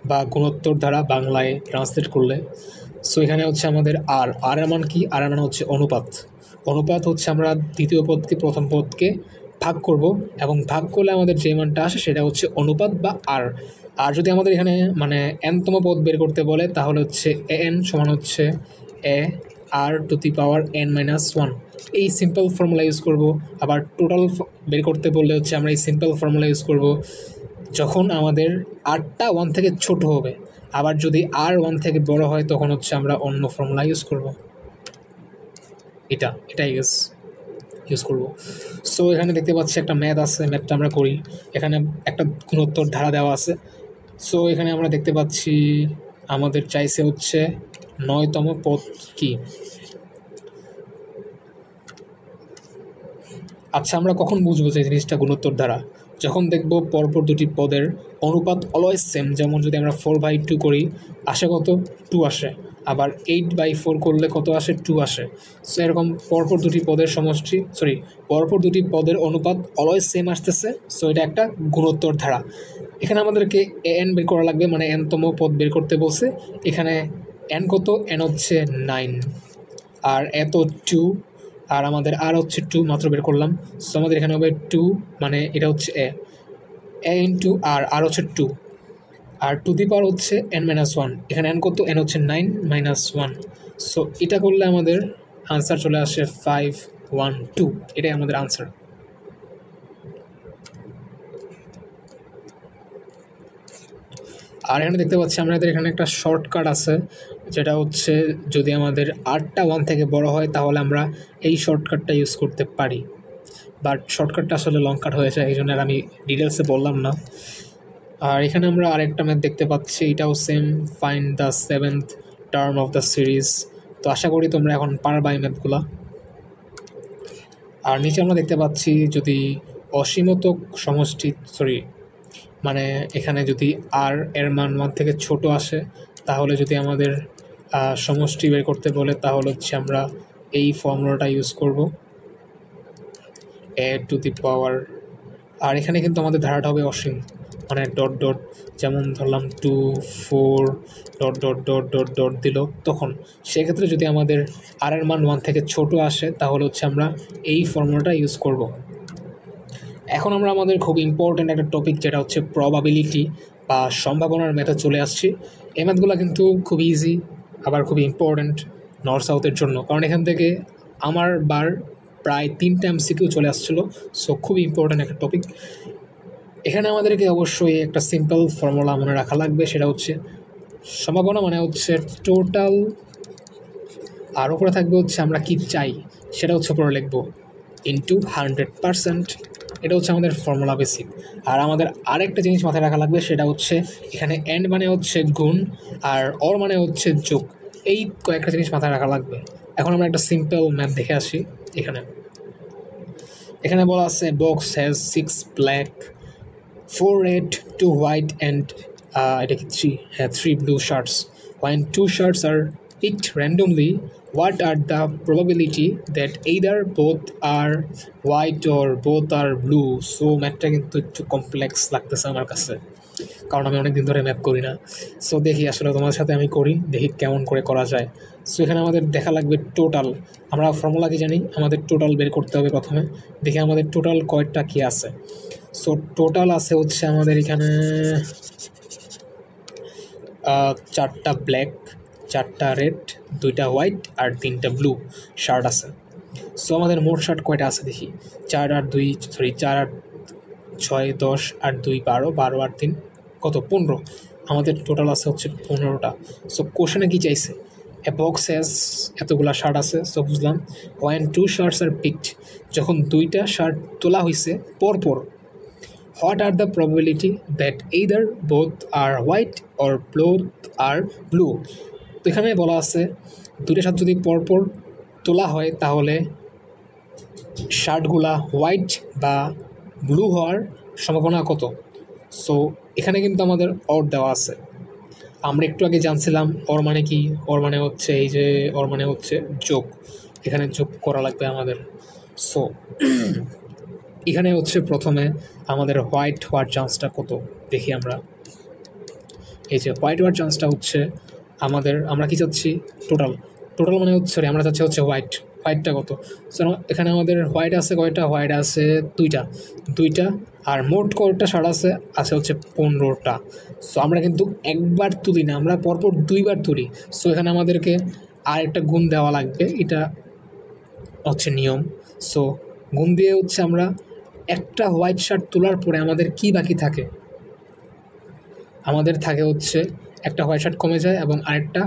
বা গুণোত্তর ধারা বাংলায় ট্রান্সলেট করলে। সো এখানে হচ্ছে আমাদের আর এর মান কি, আর এর মান হচ্ছে অনুপাত হচ্ছে আমরা দ্বিতীয় পদকে প্রথম পদকে ভাগ করব, এবং ভাগ করলে আমাদের যে মানটা আসে সেটা হচ্ছে অনুপাত বা আর যদি আমাদের এখানে মানে এনতম পদ বের করতে বলে, তাহলে হচ্ছে এন সমান হচ্ছে এ আর টু দি পাওয়ার n-1, এই সিম্পল ফর্মুলা ইউজ করব। আবার টোটাল বের করতে বললে হচ্ছে আমরা এই সিম্পল ফর্মুলা ইউজ করব যখন আমাদের আরটা 1 থেকে ছোট হবে। আবার যদি আর 1 থেকে বড় হয়, তখন হচ্ছে আমরা অন্য ফর্মুলা ইউজ করব, এটাই ইউজ করব। সো এখানে দেখতে পাচ্ছি একটা ম্যাথ আছে, ম্যাথটা আমরা করি। এখানে একটা গুণোত্তর ধারা দেওয়া আছে। সো এখানে আমরা দেখতে পাচ্ছি আমাদের চাইছে হচ্ছে 9তম পদ কি। আচ্ছা, আমরা কখন বুঝবো যে জিনিসটা গুণোত্তর ধারা? যখন দেখব পরপর দুটি পদের অনুপাত অলওয়েজ সেম। যেমন যদি আমরা 4/2 করি, আসে কত, 2 আসে। আবার 8/4 করলে কত আসে, 2 আসে। সো এরকম পরপর দুটি পদের পরপর দুটি পদের অনুপাত অলওয়েজ সেম আসতেছে। সো এটা একটা গুণোত্তর ধারা। এখানে আমাদেরকে এন বের করা লাগবে, মানে এনতম পদ বের করতে বলছে। এখানে এন কত, এন হচ্ছে 9, আর এত 2, আর আমাদের আর হচ্ছে 2 মাত্র বের করলাম। সো আমাদের এখানে হবে 2, মানে এটা হচ্ছে এ ইন্টু আর হচ্ছে 2, আর টু দি পাওয়ার হচ্ছে n-1। এখানে n কত, n হচ্ছে 9-1। সো এটা করলে আমাদের আনসার চলে আসে 512, এটাই আমাদের আনসার। আর এখানে দেখতে পাচ্ছি আমাদের এখানে একটা শর্টকাট আছে, যেটা হচ্ছে যদি আমাদের আরটা 1 থেকে বড় হয়, তাহলে আমরা এই শর্টকাটটা ইউজ করতে পারি। বাট শর্টকাটটা আসলে লং কাট হয়ে যায়, এই জন্য আর আমি ডিটেলসে বললাম না। আর এখানে আমরা আরেকটা ম্যাথ দেখতে পাচ্ছি, এটাও same, find the 7th term of the series. তো আশা করি তোমরা এখন পারবা এই ম্যাথগুলা। আর নিচে আমরা দেখতে পাচ্ছি যদি অসীমতক সমষ্টি মানে এখানে যদি আর এর মান 1 থেকে ছোট আসে, তাহলে যদি আমাদের সমষ্টি বের করতে বলে, তাহলে হচ্ছে আমরা এই ফর্মুলাটা ইউজ করব, এ টু দি পাওয়ার। আর এখানে কিন্তু আমাদের ধারাটা হবে অসীম, মানে ডট ডট, যেমন ধরলাম 2 4 dot dot dot dot dot দিল, তখন সেক্ষেত্রে যদি আমাদের আর এর মান 1 থেকে ছোট আসে, তাহলে হচ্ছে আমরা এই ফর্মুলাটা ইউজ করব। এখন আমরা আমাদের খুব ইম্পর্ট্যান্ট একটা টপিক, যেটা হচ্ছে প্রবাবিলিটি বা সম্ভাবনার মেথড চলে আসছি। এই ম্যাথগুলো কিন্তু খুব ইজি, আবার খুব ইম্পর্ট্যান্ট নর্থ সাউথের জন্য, কারণ এখান থেকে আমার প্রায় 3টা এমসিকিউ চলে আসছিলো। সো খুবই ইম্পর্ট্যান্ট একটা টপিক। এখানে আমাদেরকে অবশ্যই একটা সিম্পল ফর্মুলা মনে রাখা লাগবে, সেটা হচ্ছে সম্ভাবনা মানে হচ্ছে টোটাল, আর উপরে থাকবে হচ্ছে আমরা কি চাই সেটা হচ্ছে উপরে লিখবো ইন্টু 100%। এটা হচ্ছে আমাদের ফর্মুলা বেসিক। আর আমাদের আরেকটা জিনিস মাথায় রাখা লাগবে, সেটা হচ্ছে এখানে এন্ড মানে হচ্ছে গুণ আর অর মানে হচ্ছে যোগ। এই কয়েকটা জিনিস মাথায় রাখা লাগবে। এখন আমরা একটা সিম্পল ম্যাথ দেখে আসি। এখানে বলা আছে box has 6 black, 4 red, 2 white and এটা কি 3 blue shirts. When 2 shirts are picked randomly, what are the probability that either both are white or both are blue? So ম্যাথটা কিন্তু একটু কমপ্লেক্স লাগতেছে আমার কাছে, কারণ আমি অনেক দিন ধরে ম্যাথ করি না। সো দেখি আসলে তোমার সাথে আমি করি, দেখি কেমন করে করা যায়। সো এখানে আমাদের দেখা লাগবে টোটাল। আমরা ফর্মুলা কি জানি, আমাদের টোটাল বের করতে হবে প্রথমে। দেখি আমাদের টোটাল কয়টা কি আছে। সো টোটাল আছে হচ্ছে আমাদের এখানে 4টা ব্ল্যাক, 4টা রেড, 2টা হোয়াইট আর 3টা ব্লু শার্ট আছে। সো আমাদের মোট শার্ট কয়টা আছে দেখি। 4 আর 6 10 আর 2 12, 12 আর 3 কত 15। আমাদের টোটাল আছে হচ্ছে 15টা। সো কোশ্চেনে কি চাইছে, এ বক্স হ্যাজ এতগুলা শার্ট আছে। সো বুঝলাম ওয়ান 2 শার্টস আর পিকড, যখন 2টা শার্ট তোলা হয়েছে পরপর, what are the probability that either both are white or both are blue? তো এখানে বলা আছে 2টা শার্ট যদি পরপর তোলা হয় তাহলে শার্টগুলা হোয়াইট বা ব্লু হওয়ার সম্ভাবনা কত। সো এখানে কিন্তু আমাদের অর দেওয়া আছে। আমরা একটু আগে জানছিলাম অর মানে কি, অর মানে হচ্ছে এই যে অর মানে হচ্ছে যোগ, এখানে যোগ করা লাগবে আমাদের। সো এখানে হচ্ছে প্রথমে আমাদের হোয়াইট হওয়ার চান্সটা কত দেখি আমরা। এই যে হোয়াইট হওয়ার চান্সটা হচ্ছে আমরা কি চাচ্ছি টোটাল মানে হচ্ছে আমরা চাচ্ছি হচ্ছে হোয়াইটটা কত। সো এখানে আমাদের হোয়াইট আছে কয়টা, হোয়াইট আছে 2টা আর মোট কয়টা শার্ট আছে হচ্ছে 15টা। সো আমরা কিন্তু একবার তুলি না, আমরা পরপর 2বার তুলি। সো এখানে আমাদেরকে আর একটা গুণ দেওয়া লাগবে, এটা হচ্ছে নিয়ম। সো গুণ দিয়ে হচ্ছে আমরা একটা হোয়াইট শার্ট তোলার পরে আমাদের কি বাকি থাকে, আমাদের থাকে হচ্ছে একটা হোয়াইট শার্ট কমে যায় এবং আরেকটা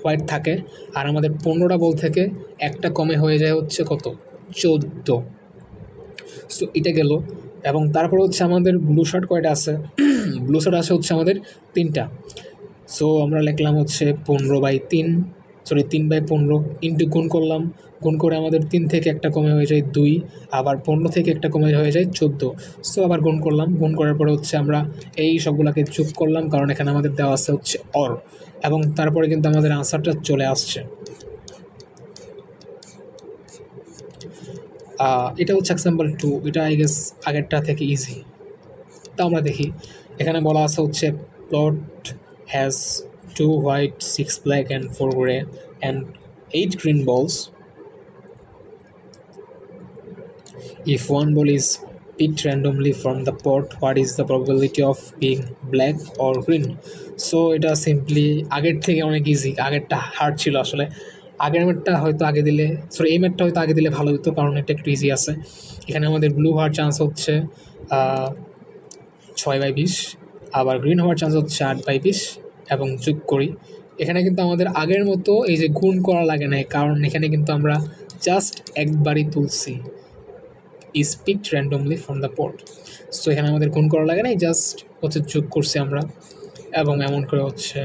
হোয়াইট থাকে। আর আমাদের 15টা বল থেকে একটা কমে হয়ে যায় হচ্ছে কত 14। সো এটা গেল। এবং তারপর হচ্ছে আমাদের ব্লু শার্ট কয়টা আছে, ব্লু শার্ট আছে হচ্ছে আমাদের 3টা। সো আমরা লিখলাম হচ্ছে 3/15 ইন্টু গুণ করে আমাদের 3 থেকে একটা কমে হয়ে যায় 2, আবার 15 থেকে একটা কমে হয়ে যায় 14। সো আবার গুণ করার পরে হচ্ছে আমরা এই সবগুলোকে যোগ করলাম, কারণ এখানে আমাদের দেওয়া আছে হচ্ছে অর, এবং তারপরে কিন্তু আমাদের আনসারটা চলে আসছে। এটা হচ্ছে এক্সাম্পল 2, এটা আই গেস আগেরটা থেকে ইজি। তা আমরা দেখি এখানে বলা আছে হচ্ছে plot has 2 white, 6 black and 4 gray and 8 green balls. If one ball is picked randomly from the pot, what is the probability of being black or green? So এটা সিম্পলি আগের থেকে অনেক ইজি, আগেরটা হার্ড ছিল আসলে। আগের ম্যাটটা হয়তো আগে দিলে এই ম্যাটটা হয়তো আগে দিলে ভালো হতো, কারণ এটা একটু ইজি আছে। এখানে আমাদের ব্লু হওয়ার চান্স হচ্ছে 6/20, আবার গ্রিন হওয়ার চান্স হচ্ছে 8/20, এবং যোগ করি। এখানে কিন্তু আমাদের আগের মতো এই যে গুণ করা লাগে না, কারণ এখানে কিন্তু আমরা জাস্ট একবারই তুলছি, is picked randomly from the pot. So এখানে আমাদের গুণ করা লাগে না, জাস্ট হচ্ছে যোগ করছি আমরা, এবং এমন করে হচ্ছে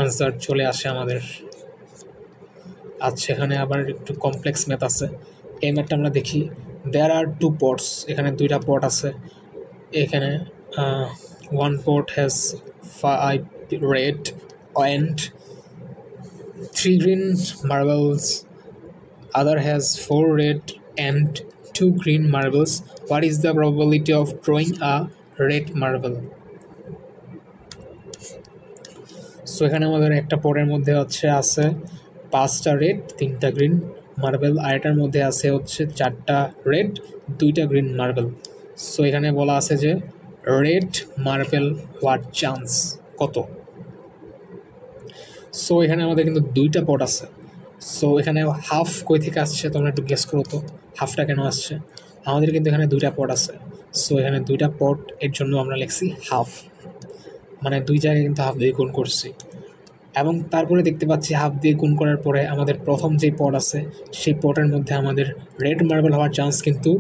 আনসার চলে আসে আমাদের। আচ্ছা, এখানে আবার একটু কমপ্লেক্স ম্যাথ আছে। এই ম্যাথটা আমরা দেখি। দেয়ার আর 2 pots, এখানে 2টা পট আছে। এখানে one pot has 5 red and 3 green marbles, other has 4 red and 2 green marbles. What is the probability of drawing a red marble? So এখানে আমাদের একটা পটের মধ্যে হচ্ছে আছে 5টা রেড, 3টা গ্রিন মার্বেল, আর এটার মধ্যে আছে হচ্ছে 4টা রেড, 2টা গ্রিন মার্বেল। সো এখানে বলা আছে যে রেড মার্বেল হওয়ার চান্স কত। সো এখানে আমাদের কিন্তু 2টা পট আছে। সো এখানে হাফ কই থেকে আসছে তোমরা একটু গেস করো তো, হাফটা কেন আসছে? আমাদের কিন্তু এখানে দুইটা পট আছে, সো এখানে দুইটা পট, এর জন্য আমরা লিখছি হাফ, মানে দুই জায়গায় কিন্তু হাফ দিয়ে গুণ করছি। এবং তারপরে দেখতে পাচ্ছি হাফ দিয়ে গুণ করার পরে আমাদের প্রথম যে পট আছে সেই পটের মধ্যে আমাদের রেড মার্বেল হওয়ার চান্স কিন্তু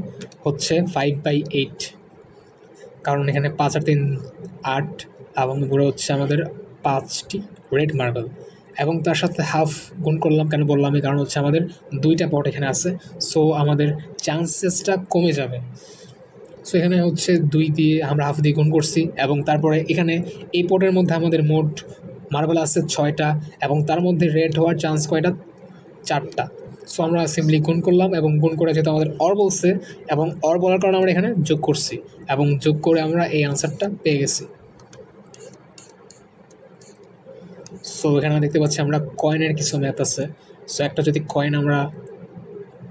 হচ্ছে 5/8, কারণ এখানে 5 আর 3 8, এবং উপরে হচ্ছে আমাদের 5টি রেড মার্বেল। এবং তার সাথে হাফ গুণ করলাম, কেন বললাম, এই কারণ হচ্ছে আমাদের দুইটা পট এখানে আছে, সো আমাদের চান্সেসটা কমে যাবে। সো এখানে হচ্ছে 2 দিয়ে আমরা হাফ দিয়ে গুণ করছি, এবং তারপরে এখানে এই পটের মধ্যে আমাদের মোট মার্বেল আছে 6টা, এবং তার মধ্যে রেড হওয়ার চান্স কয়টা? 4টা। সো আমরা সিম্পলি গুণ করলাম, এবং গুণ করে যেহেতু আমাদের অর বলছে, এবং অর বলার কারণে আমরা এখানে যোগ করছি, এবং যোগ করে আমরা এই আনসারটা পেয়ে গেছি। সো এখানে দেখতে পাচ্ছি আমরা কয়েনের কিছু ম্যাথ আছে। সো একটা যদি কয়েন আমরা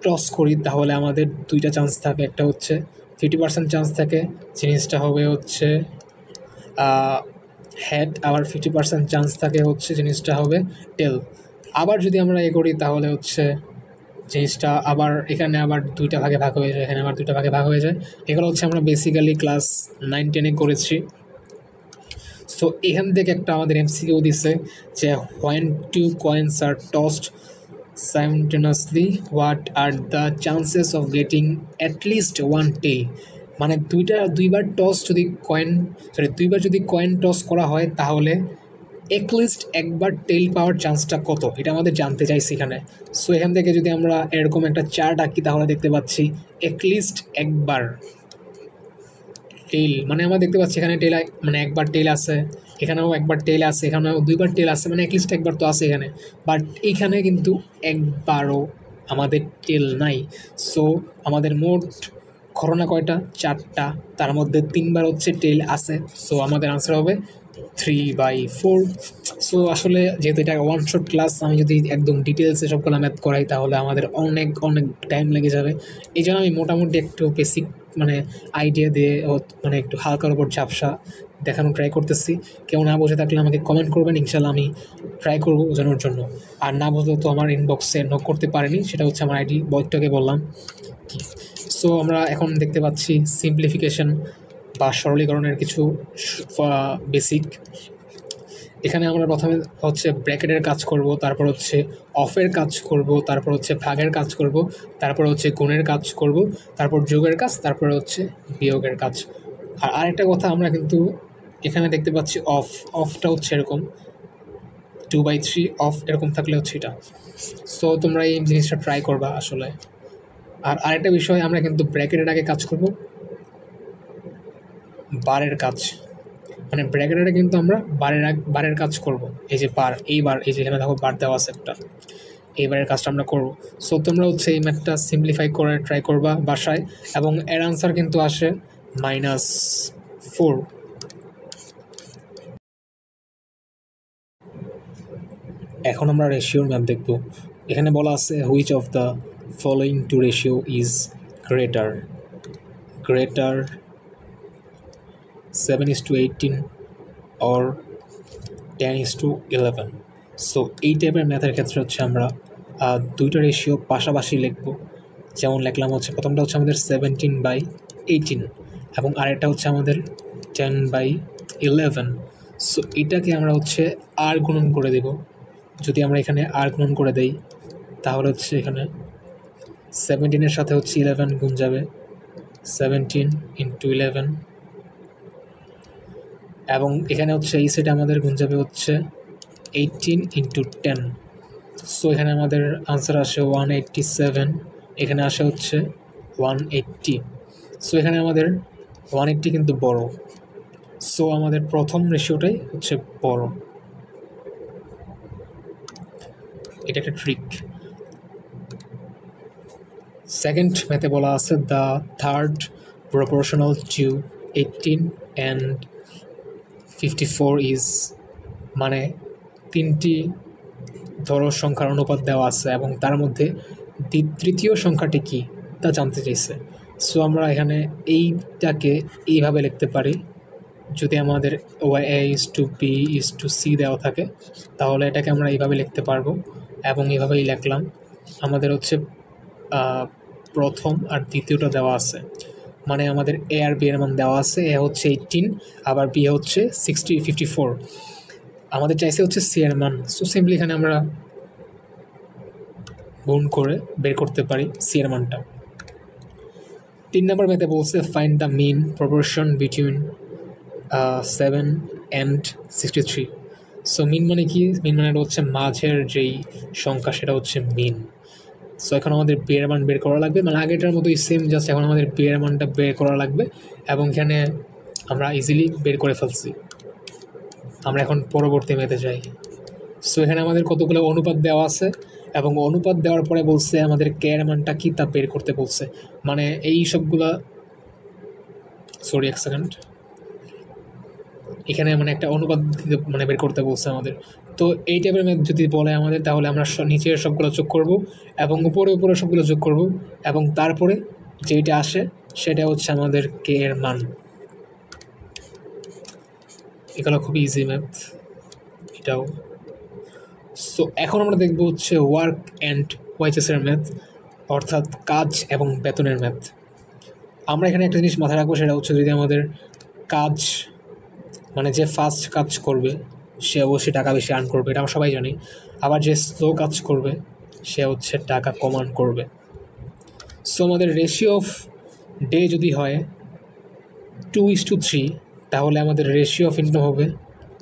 টস করি তাহলে আমাদের দুইটা চান্স থাকে, একটা হচ্ছে 50% চান্স থাকে জিনিসটা হবে হচ্ছে হেড, আবার 50% চান্স থাকে হচ্ছে জিনিসটা হবে টেল। আবার যদি আমরা করি তাহলে হচ্ছে জিনিসটা আবার এখানে আবার দুইটা ভাগে ভাগ হয়ে যায়, এখানে আবার দুইটা ভাগে ভাগ হয়ে যায়। এগুলো হচ্ছে আমরা বেসিক্যালি ক্লাস 9-10-এ করেছি। সো এখান থেকে একটা আমাদের এমসিকিউ দিছে যে when two coins are tossed simultaneously what are the chances of getting at least one tail, মানে দুইবার টস যদি দুইবার যদি কয়েন টস করা হয় তাহলে অ্যাটলিস্ট একবার টেল পাওয়ার চান্সটা কত, এটা আমাদের জানতে চাইছি এখানে। সো এখান থেকে যদি আমরা এরকম একটা চার্ট আঁকি তাহলে দেখতে পাচ্ছি অ্যাটলিস্ট একবার টেল, মানে আমরা দেখতে পাচ্ছি এখানে টেল, মানে একবার টেল আছে, এখানেও একবার টেল আছে, এখানেও দুইবার টেল আছে, মানে অ্যাটলিস্ট একবার তো আছে এখানে। বাট এইখানে কিন্তু একবারও আমাদের টেল নাই। সো আমাদের মোট ঘটনা কয়টা? 4টা, তার মধ্যে 3বার হচ্ছে টেল আছে। সো আমাদের আনসার হবে 3/4। সো আসলে যেহেতু এটা ওয়ান শট ক্লাস, আমি যদি একদম ডিটেলসে সবগুলো ম্যাথ করাই তাহলে আমাদের অনেক অনেক টাইম লেগে যাবে। এই জন্য আমি মোটামুটি একটু বেসিক মানে আইডিয়া দিয়ে মানে একটু হালকার উপর ঝাপসা দেখানো ট্রাই করতেছি। কেউ না বসে থাকলে আমাকে কমেন্ট করবেন, ইনশাল্লাহ আমি ট্রাই করবো বোঝানোর জন্য। আর না বুঝলেও তো আমার ইনবক্সে নক করতে পারেনি, সেটা হচ্ছে আমার আইডি বয়টাকে বললাম। সো আমরা এখন দেখতে পাচ্ছি সিম্পলিফিকেশন বা সরলীকরণের কিছু বেসিক। এখানে আমরা প্রথমে হচ্ছে ব্র্যাকেটের কাজ করব, তারপর হচ্ছে অফের কাজ করব, তারপর হচ্ছে ভাগের কাজ করব, তারপর হচ্ছে গুণের কাজ করব, তারপর যোগের কাজ, তারপরে হচ্ছে বিয়োগের কাজ। আর আরেকটা কথা, আমরা কিন্তু এখানে দেখতে পাচ্ছি অফটা হচ্ছে এরকম 2/3 অফ, এরকম থাকলে হচ্ছে এটা। সো তোমরা এই জিনিসটা ট্রাই করবা আসলে। আর আরেকটা বিষয়, আমরা কিন্তু ব্র্যাকেটের আগে কাজ করব বারের কাজ, মানে ব্র্যাকেটের কিন্তু আমরা বারের কাজ করব। এই যে বার, এইবার এই যে এখানে দেখো বার দেওয়া আছে একটা, এইবারের কাজটা আমরা করব। সো তোমরা হচ্ছে এই ম্যাথটা সিম্পলিফাই করে ট্রাই করবা বাসায়, এবং এর আনসার কিন্তু আসে -4। এখন আমরা রেশিওর ম্যাথ দেখব। এখানে বলা আছে which of the following two ratio is greater 7:18 or 10:11। So এই টাইপের ম্যাথের ক্ষেত্রে হচ্ছে আমরা দুইটা রেশিও পাশাপাশি লিখব। যেমন লিখলাম হচ্ছে প্রথমটা হচ্ছে আমাদের 17/18, এবং আরেকটা হচ্ছে আমাদের 10/11। সো এটাকে আমরা হচ্ছে আর গুণন করে দেব। যদি আমরা এখানে আর গুণন করে দেই তাহলে হচ্ছে এখানে 17-এর সাথে হচ্ছে 11 গুণ যাবে, 17 × 11, এবং এখানে হচ্ছে এই সেটে আমাদের গুণ যাবে হচ্ছে 18 × 10। সো এখানে আমাদের আনসার আসে 187, এখানে আসে হচ্ছে 180। সো এখানে আমাদের 180 কিন্তু বড়, সো আমাদের প্রথম রেশিওটাই হচ্ছে বড়। এটা একটা ট্রিক। সেকেন্ড ম্যাথে বলা আছে the third proportional to 18 and 54 is, মানে 3টি ধরো সংখ্যার অনুপাত দেওয়া আছে এবং তার মধ্যে তৃতীয় সংখ্যাটি কী তা জানতে চাইছে। সো আমরা এখানে এইটাকে এইভাবে লিখতে পারি, যদি আমাদের a:b:c দেওয়া থাকে তাহলে এটাকে আমরা এইভাবে লিখতে পারবো, এবং এইভাবেই লিখলাম। আমাদের হচ্ছে প্রথম আর দ্বিতীয়টা দেওয়া আছে, মানে আমাদের এ আর বি এর মান দেওয়া আছে। এ হচ্ছে 18, আবার বি হচ্ছে 54। আমাদের চাইছে হচ্ছে সি এর মান। সো সিম্পলি এখানে আমরা গুণ করে বের করতে পারি সি এর মানটা। 3 নম্বর ম্যাথে বলছে find the mean proportion between 7 and 63। So mean মানে কি? মিন মানে হচ্ছে মাঝের যেই সংখ্যা, সেটা হচ্ছে মিন। সো এখন আমাদের বি এর মান বের করা লাগবে, মানে আগেরটার মতোই সেম, জাস্ট এখন আমাদের বি এর মানটা বের করা লাগবে এবং এখানে আমরা ইজিলি বের করে ফেলছি। আমরা এখন পরবর্তী ম্যাথে যাই। সো এখানে আমাদের কতগুলো অনুপাত দেওয়া আছে এবং অনুপাত দেওয়ার পরে বলছে আমাদের কে এর মানটা কী তা বের করতে বলছে। মানে এই সবগুলা, সরি এক সেকেন্ড, এখানে মানে একটা অনুপাত মানে বের করতে বলছে আমাদের। তো এই টাইপের ম্যাথ যদি বলে আমাদের, তাহলে আমরা নিচের সবগুলো যোগ করব এবং উপরে উপরে সবগুলো যোগ করব এবং তারপরে যেটা আসে সেটা হচ্ছে আমাদের কে এর মান। এগুলো খুবই ইজি ম্যাথ এটাও। সো এখন আমরা দেখব হচ্ছে ওয়ার্ক অ্যান্ড ওয়েজেসের ম্যাথ, অর্থাৎ কাজ এবং বেতনের ম্যাথ। আমরা এখানে একটা জিনিস মাথায় রাখবো, সেটা হচ্ছে যদি আমাদের কাজ মানে যে ফাস্ট কাজ করবে সে অবশ্যই টাকা বেশি আর্ন করবে, এটা আমরা সবাই জানি। আবার যে স্লো কাজ করবে সে হচ্ছে টাকা কম আর্ন করবে। সো আমাদের রেশিও অফ ডে যদি হয় 2:3, তাহলে আমাদের রেশিও অফ ইনকাম হবে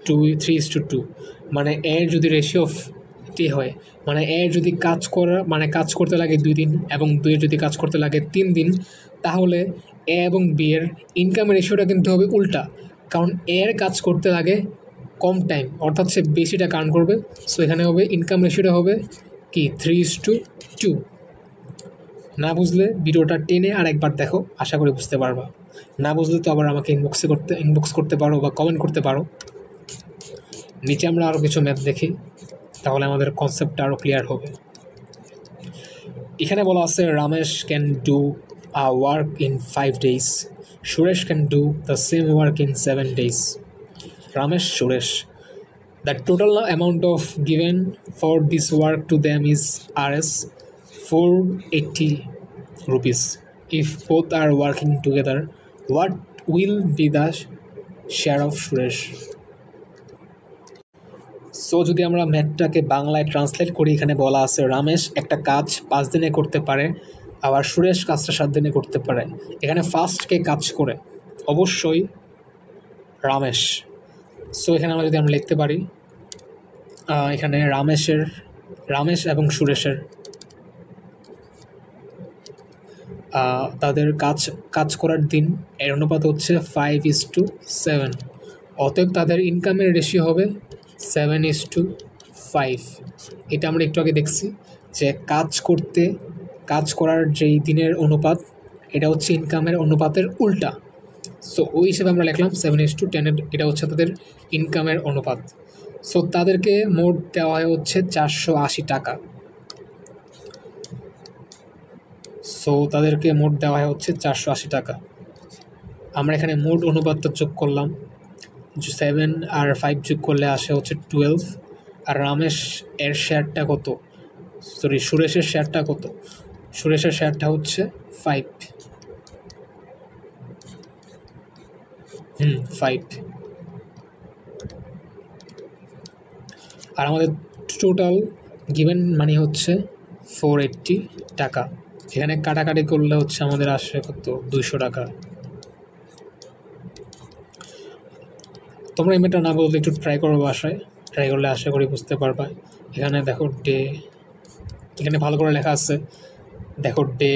3:2। মানে এর যদি রেশিও অফ ডে হয়, মানে এর যদি কাজ করতে লাগে 2 দিন এবং 2 যদি কাজ করতে লাগে 3 দিন, তাহলে এ এবং বি এর ইনকামের রেশিওটা কিন্তু হবে উল্টা, কারণ এর কাজ করতে লাগে কম টাইম, অর্থাৎ সে বেশি টাকা আর্ন করবে। সো এখানে হবে ইনকাম রেশিওটা হবে কি 3:2। না বুঝলে ভিডিওটা টেনে আর একবার দেখো, আশা করি বুঝতে পারবা। না বুঝলে তো আবার আমাকে ইনবক্স করতে পারো বা কমেন্ট করতে পারো। নিচে আমরা আরও কিছু ম্যাথ দেখি, তাহলে আমাদের কনসেপ্টটা আরও ক্লিয়ার হবে। এখানে বলা আছে Ramesh can do a work in 5 days, Suresh can do the same work in 7 days। Ramesh, Suresh. The total amount of given for this work to them is Rs 480 rupees. If both are working together, what will be the share of Suresh? So যদি আমরা ম্যাথটাকে বাংলায় translate করি, এখানে বলা আছে রামেশ একটা কাজ 5 দিনে করতে পারে, আবার সুরেশ কাজটা 7 দিনে করতে পারে। এখানে ফার্স্টকে কাজ করে অবশ্যই রামেশ। সো এখানে আমরা যদি লিখতে পারি, এখানে রামেশ এবং সুরেশের তাদের কাজ করার দিন এর অনুপাত হচ্ছে 5:7। অতএব তাদের ইনকামের রেশিও হবে 7:5। এটা আমরা একটু আগে দেখছি যে কাজ করার যেই দিনের অনুপাত, এটা হচ্ছে ইনকামের অনুপাতের উল্টা। সো ওই হিসেবে আমরা লিখলাম 7:10, এটা হচ্ছে তাদের ইনকামের অনুপাত। সো তাদেরকে মোট দেওয়া হয় হচ্ছে 480 টাকা। সো তাদেরকে মোট দেওয়া হয় হচ্ছে 480 টাকা। আমরা এখানে মোট অনুপাতটা যোগ করলাম, 7 আর 5 যোগ করলে আসে হচ্ছে 12। আর রামেশ এর শেয়ারটা কত, সুরেশের শেয়ারটা কত? সুরেশের শেয়ারটা হচ্ছে 5। আর আমাদের টোটাল গিভেন মানি হচ্ছে 480 টাকা। এখানে কাটাকাটি করলে হচ্ছে আমাদের আসে কত, 200 টাকা। তোমরা ইমেলটা না বলতে একটু ট্রাই করো বাসায়, ট্রাই করলে আশা করি বুঝতে পারবা। এখানে দেখো ডে, এখানে ভালো করে লেখা আছে, দেখো ডে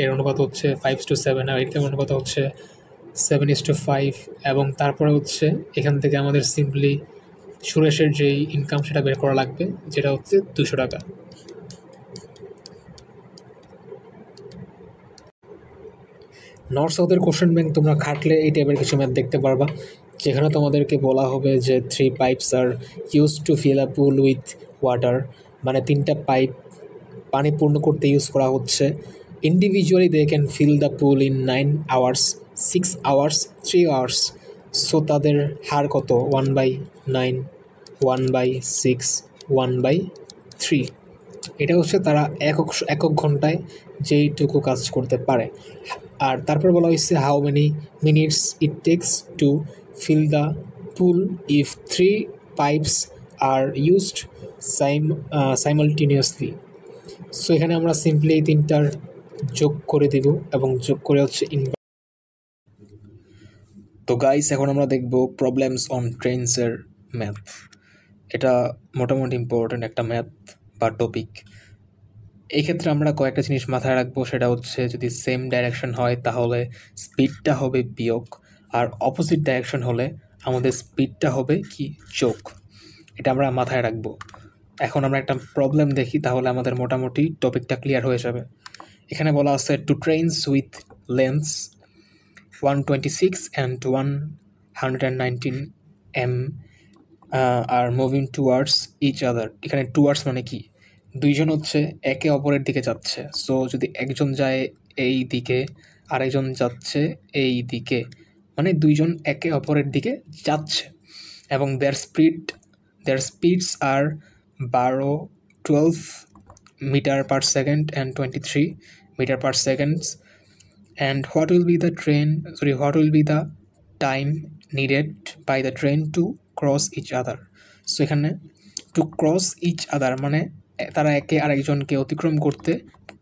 এর অনুপাত হচ্ছে 5:7 আর এর অনুপাত হচ্ছে 7:5। এবং তারপরে হচ্ছে এখান থেকে আমাদের সিম্পলি সুরেশের যেই ইনকাম সেটা বের করা লাগবে, যেটা হচ্ছে 200 টাকা। নর্থ সাউথের কোশ্চেন ব্যাংক তোমরা খাটলে এই টাইপের কিছু ম্যাথ দেখতে পারবা, যেখানে তোমাদেরকে বলা হবে যে 3 pipes are use to fill a pool with water, মানে 3টা পাইপ পানি পূর্ণ করতে ইউজ করা হচ্ছে। Individually they can fill the pool in 9 hours, 6 hours, 3 hours। So তাদের হার কত, 1/9, 1/6, 1/3। এটা হচ্ছে তারা একক ঘন্টায় যেইটুকু কাজ করতে পারে। আর তারপর বলা হয়েছে how many minutes it takes to fill the pool if 3 pipes are used simultaneously. So এখানে আমরা সিম্পলি এই তিনটার যোগ করে দেব এবং যোগ করে হচ্ছে তো গাইস, এখন আমরা দেখব প্রবলেমস অন ট্রেনসের ম্যাথ। এটা মোটামুটি ইম্পর্ট্যান্ট একটা ম্যাথ বা টপিক। এই ক্ষেত্রে আমরা কয়েকটা জিনিস মাথায় রাখবো, সেটা হচ্ছে যদি সেম ডাইরেকশন হয় তাহলে স্পিডটা হবে বিয়োগ, আর অপোজিট ডাইরেকশন হলে আমাদের স্পিডটা হবে কি যোগ। এটা আমরা মাথায় রাখবো। এখন আমরা একটা প্রবলেম দেখি, তাহলে আমাদের মোটামুটি টপিকটা ক্লিয়ার হয়ে যাবে। এখানে বলা আছে two trains with lengths 126 and 119 m are moving towards each other. এখানে টুয়ার্ডস মানে কি, দুইজন হচ্ছে একে অপরের দিকে যাচ্ছে। সো যদি একজন যায় এই দিকে আরেকজন যাচ্ছে এই দিকে, মানে দুইজন একে অপরের দিকে যাচ্ছে, এবং their speeds are 12 metre per second and 23 metre per seconds. And what will be the time needed by the train to cross each other? So এখানে টু ক্রস ইচ আদার মানে তারা একে আরেকজনকে অতিক্রম করতে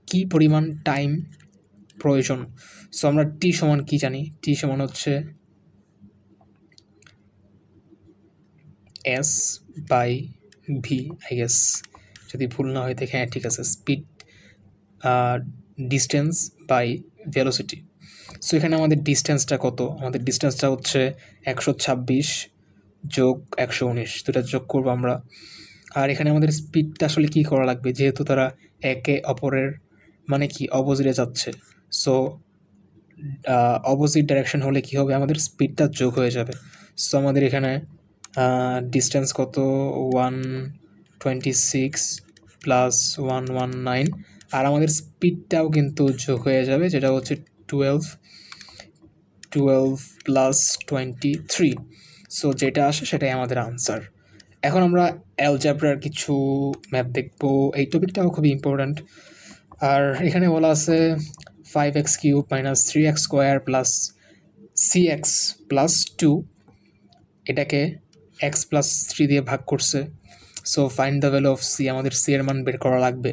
কি পরিমাণ টাইম প্রয়োজন। সো আমরা টি সমান কি জানি, টি সমান হচ্ছে S by V, I guess, যদি ভুল না হয় দেখে। হ্যাঁ ঠিক আছে, speed distance by velocity. So এখানে আমাদের ডিস্টেন্সটা কত, আমাদের ডিস্টেন্সটা হচ্ছে 126 যোগ 119, দুটা যোগ করবো আমরা। আর এখানে আমাদের স্পিডটা আসলে কী করা লাগবে, যেহেতু তারা একে অপরের মানে কি অপোজিটে যাচ্ছে। সো অপোজিট ডাইরেকশন হলে কি হবে, আমাদের স্পিডটা যোগ হয়ে যাবে। সো আমাদের এখানে ডিস্টেন্স কত 126 প্লাস 119, আর আমাদের স্পিডটাও কিন্তু যোগ হয়ে যাবে, যেটা হচ্ছে 12 প্লাস 23। সো যেটা আসে সেটাই আমাদের আনসার। এখন আমরা অ্যালজেব্রার কিছু ম্যাথ দেখব। এই টপিকটাও খুবই ইম্পর্ট্যান্ট। আর এখানে বলা আছে 5x³ minus 3x² plus cx plus 2, এটাকে x প্লাস 3 দিয়ে ভাগ করছে। So find the value of C, আমাদের সি এর মান বের করা লাগবে,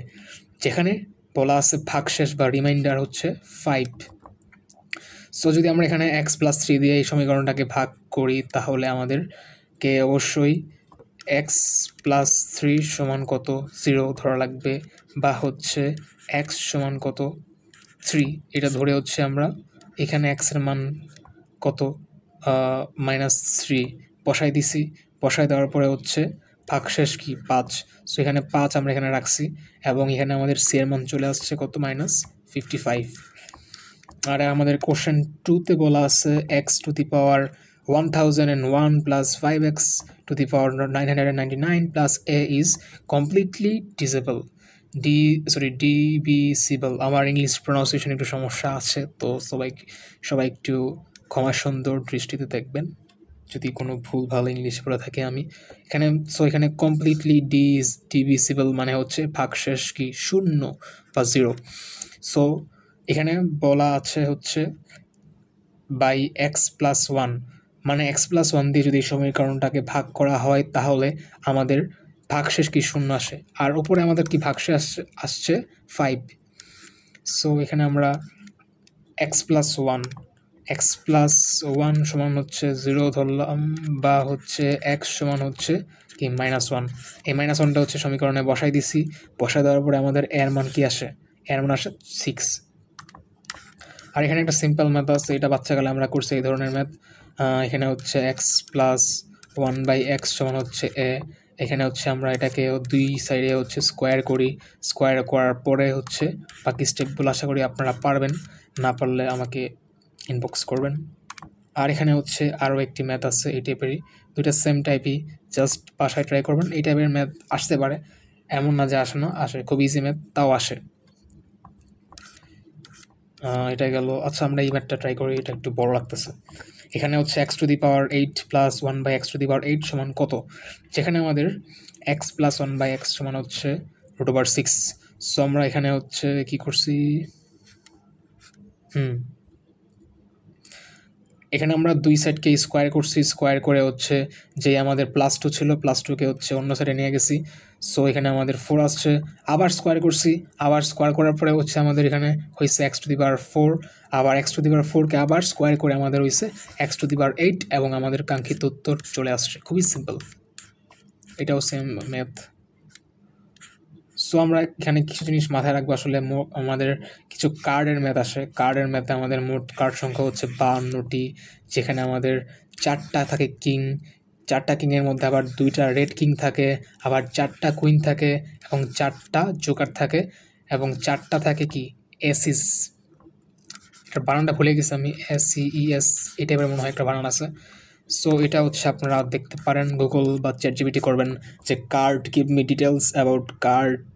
যেখানে বলা আছে ভাগশেষ বা রিমাইন্ডার হচ্ছে 5। সো যদি আমরা এখানে x প্লাস 3 দিয়ে এই সমীকরণটাকে ভাগ করি, তাহলে আমাদেরকে অবশ্যই x প্লাস 3 সমান কত 0 ধরা লাগবে, বা হচ্ছে x সমান কত 3 এটা ধরে হচ্ছে আমরা এখানে x এর মান কত -3 বসাই দিছি। বসাই দেওয়ার পরে হচ্ছে ভাগশেষ কি 5। সো এখানে 5 আমরা এখানে রাখছি, এবং এখানে আমাদের সি এর মান চলে আসছে কত -55। আর আমাদের কোশ্চেন 2তে বলা আছে x⁻1001 plus 5x⁻999 plus a is completely divisible. আমার ইংলিশ প্রনাউন্সিয়েশন একটু সমস্যা আছে, তো সবাই একটু ক্ষমা সুন্দর দৃষ্টিতে দেখবেন যদি কোনো ভুল ভালো ইংলিশ বলে থাকে আমি এখানে কমপ্লিটলি ডিভিসিবল মানে হচ্ছে ভাগশেষ কি 0 বা 0। সো এখানে বলা আছে হচ্ছে বাই x+1, মানে x+1 দিয়ে যদি সমীকরণটাকে ভাগ করা হয় তাহলে আমাদের ভাগশেষ কি 0 আসে, আর উপরে আমাদের কি ভাগশেষ আসছে 5। সো এখানে আমরা x+1 সমান হচ্ছে 0 ধরলাম, বা হচ্ছে x সমান হচ্ছে কি -1। এই -1টা হচ্ছে সমীকরণে বসাই দিছি। বসাই দেওয়ার পরে আমাদের এর মান কি আসে, এর মান আসে 6। আর এখানে একটা সিম্পল ম্যাথ আছে, এটা বাচ্চাকালে আমরা করছি এই ধরনের ম্যাথ। এখানে হচ্ছে x+1/x সমান হচ্ছে a। এখানে হচ্ছে আমরা এটাকে দুই সাইডে হচ্ছে স্কোয়ার করি। স্কোয়ার করার পরে হচ্ছে বাকি স্টেপগুলো আশা করি আপনারা পারবেন, না পারলে আমাকে ইনবক্স করবেন। আর এখানে হচ্ছে আরও একটি ম্যাথ আছে এই টাইপেরই, দুইটা সেম টাইপই, জাস্ট বাসায় ট্রাই করবেন। এই টাইপের ম্যাথ আসতে পারে, এমন না যে আসে না, আসে, খুব ইজি ম্যাথ, তাও আসে। এটা গেল। আচ্ছা, আমরা এই ম্যাথটা ট্রাই করি, এটা একটু বড় লাগতেছে। এখানে হচ্ছে x⁻8 প্লাস 1/x⁻8 সমান কত, যেখানে আমাদের x+1/x সমান হচ্ছে √6। সো আমরা এখানে হচ্ছে কি করছি, এখানে আমরা দুই সাইডকে স্কোয়ার করছি, স্কোয়ার করে হচ্ছে যে আমাদের +2 ছিল, +2কে হচ্ছে অন্য সাইডে নিয়ে গেছি। সো এখানে আমাদের 4 আসছে, আবার স্কোয়ার করছি, আবার স্কোয়ার করার পরে হচ্ছে আমাদের এখানে হয়েছে x⁴, আবার x⁴কে আবার স্কোয়ার করে আমাদের হয়েছে x⁸ এবং আমাদের কাঙ্ক্ষিত উত্তর চলে আসছে। খুবই সিম্পল, এটাও সেম ম্যাথ। সো আমরা এখানে কিছু জিনিস মাথায় রাখবো, আসলে আমাদের কিছু কার্ডের ম্যাথ আসে। কার্ডের ম্যাথে আমাদের মোট কার্ড সংখ্যা হচ্ছে 52টি, যেখানে আমাদের 4টা থাকে কিং, 4টা কিংয়ের মধ্যে আবার 2টা রেড কিং থাকে, আবার 4টা কুইন থাকে এবং 4টা জোকার থাকে, এবং 4টা থাকে কি এসিস, এটার বানানটা ভুলে গেছি আমি, SEES এই টাইপের মনে হয় একটা বানান আছে। সো এটা হচ্ছে আপনারা দেখতে পারেন, গুগল বা চ্যাটজিপিটি করবেন যে card give me details about card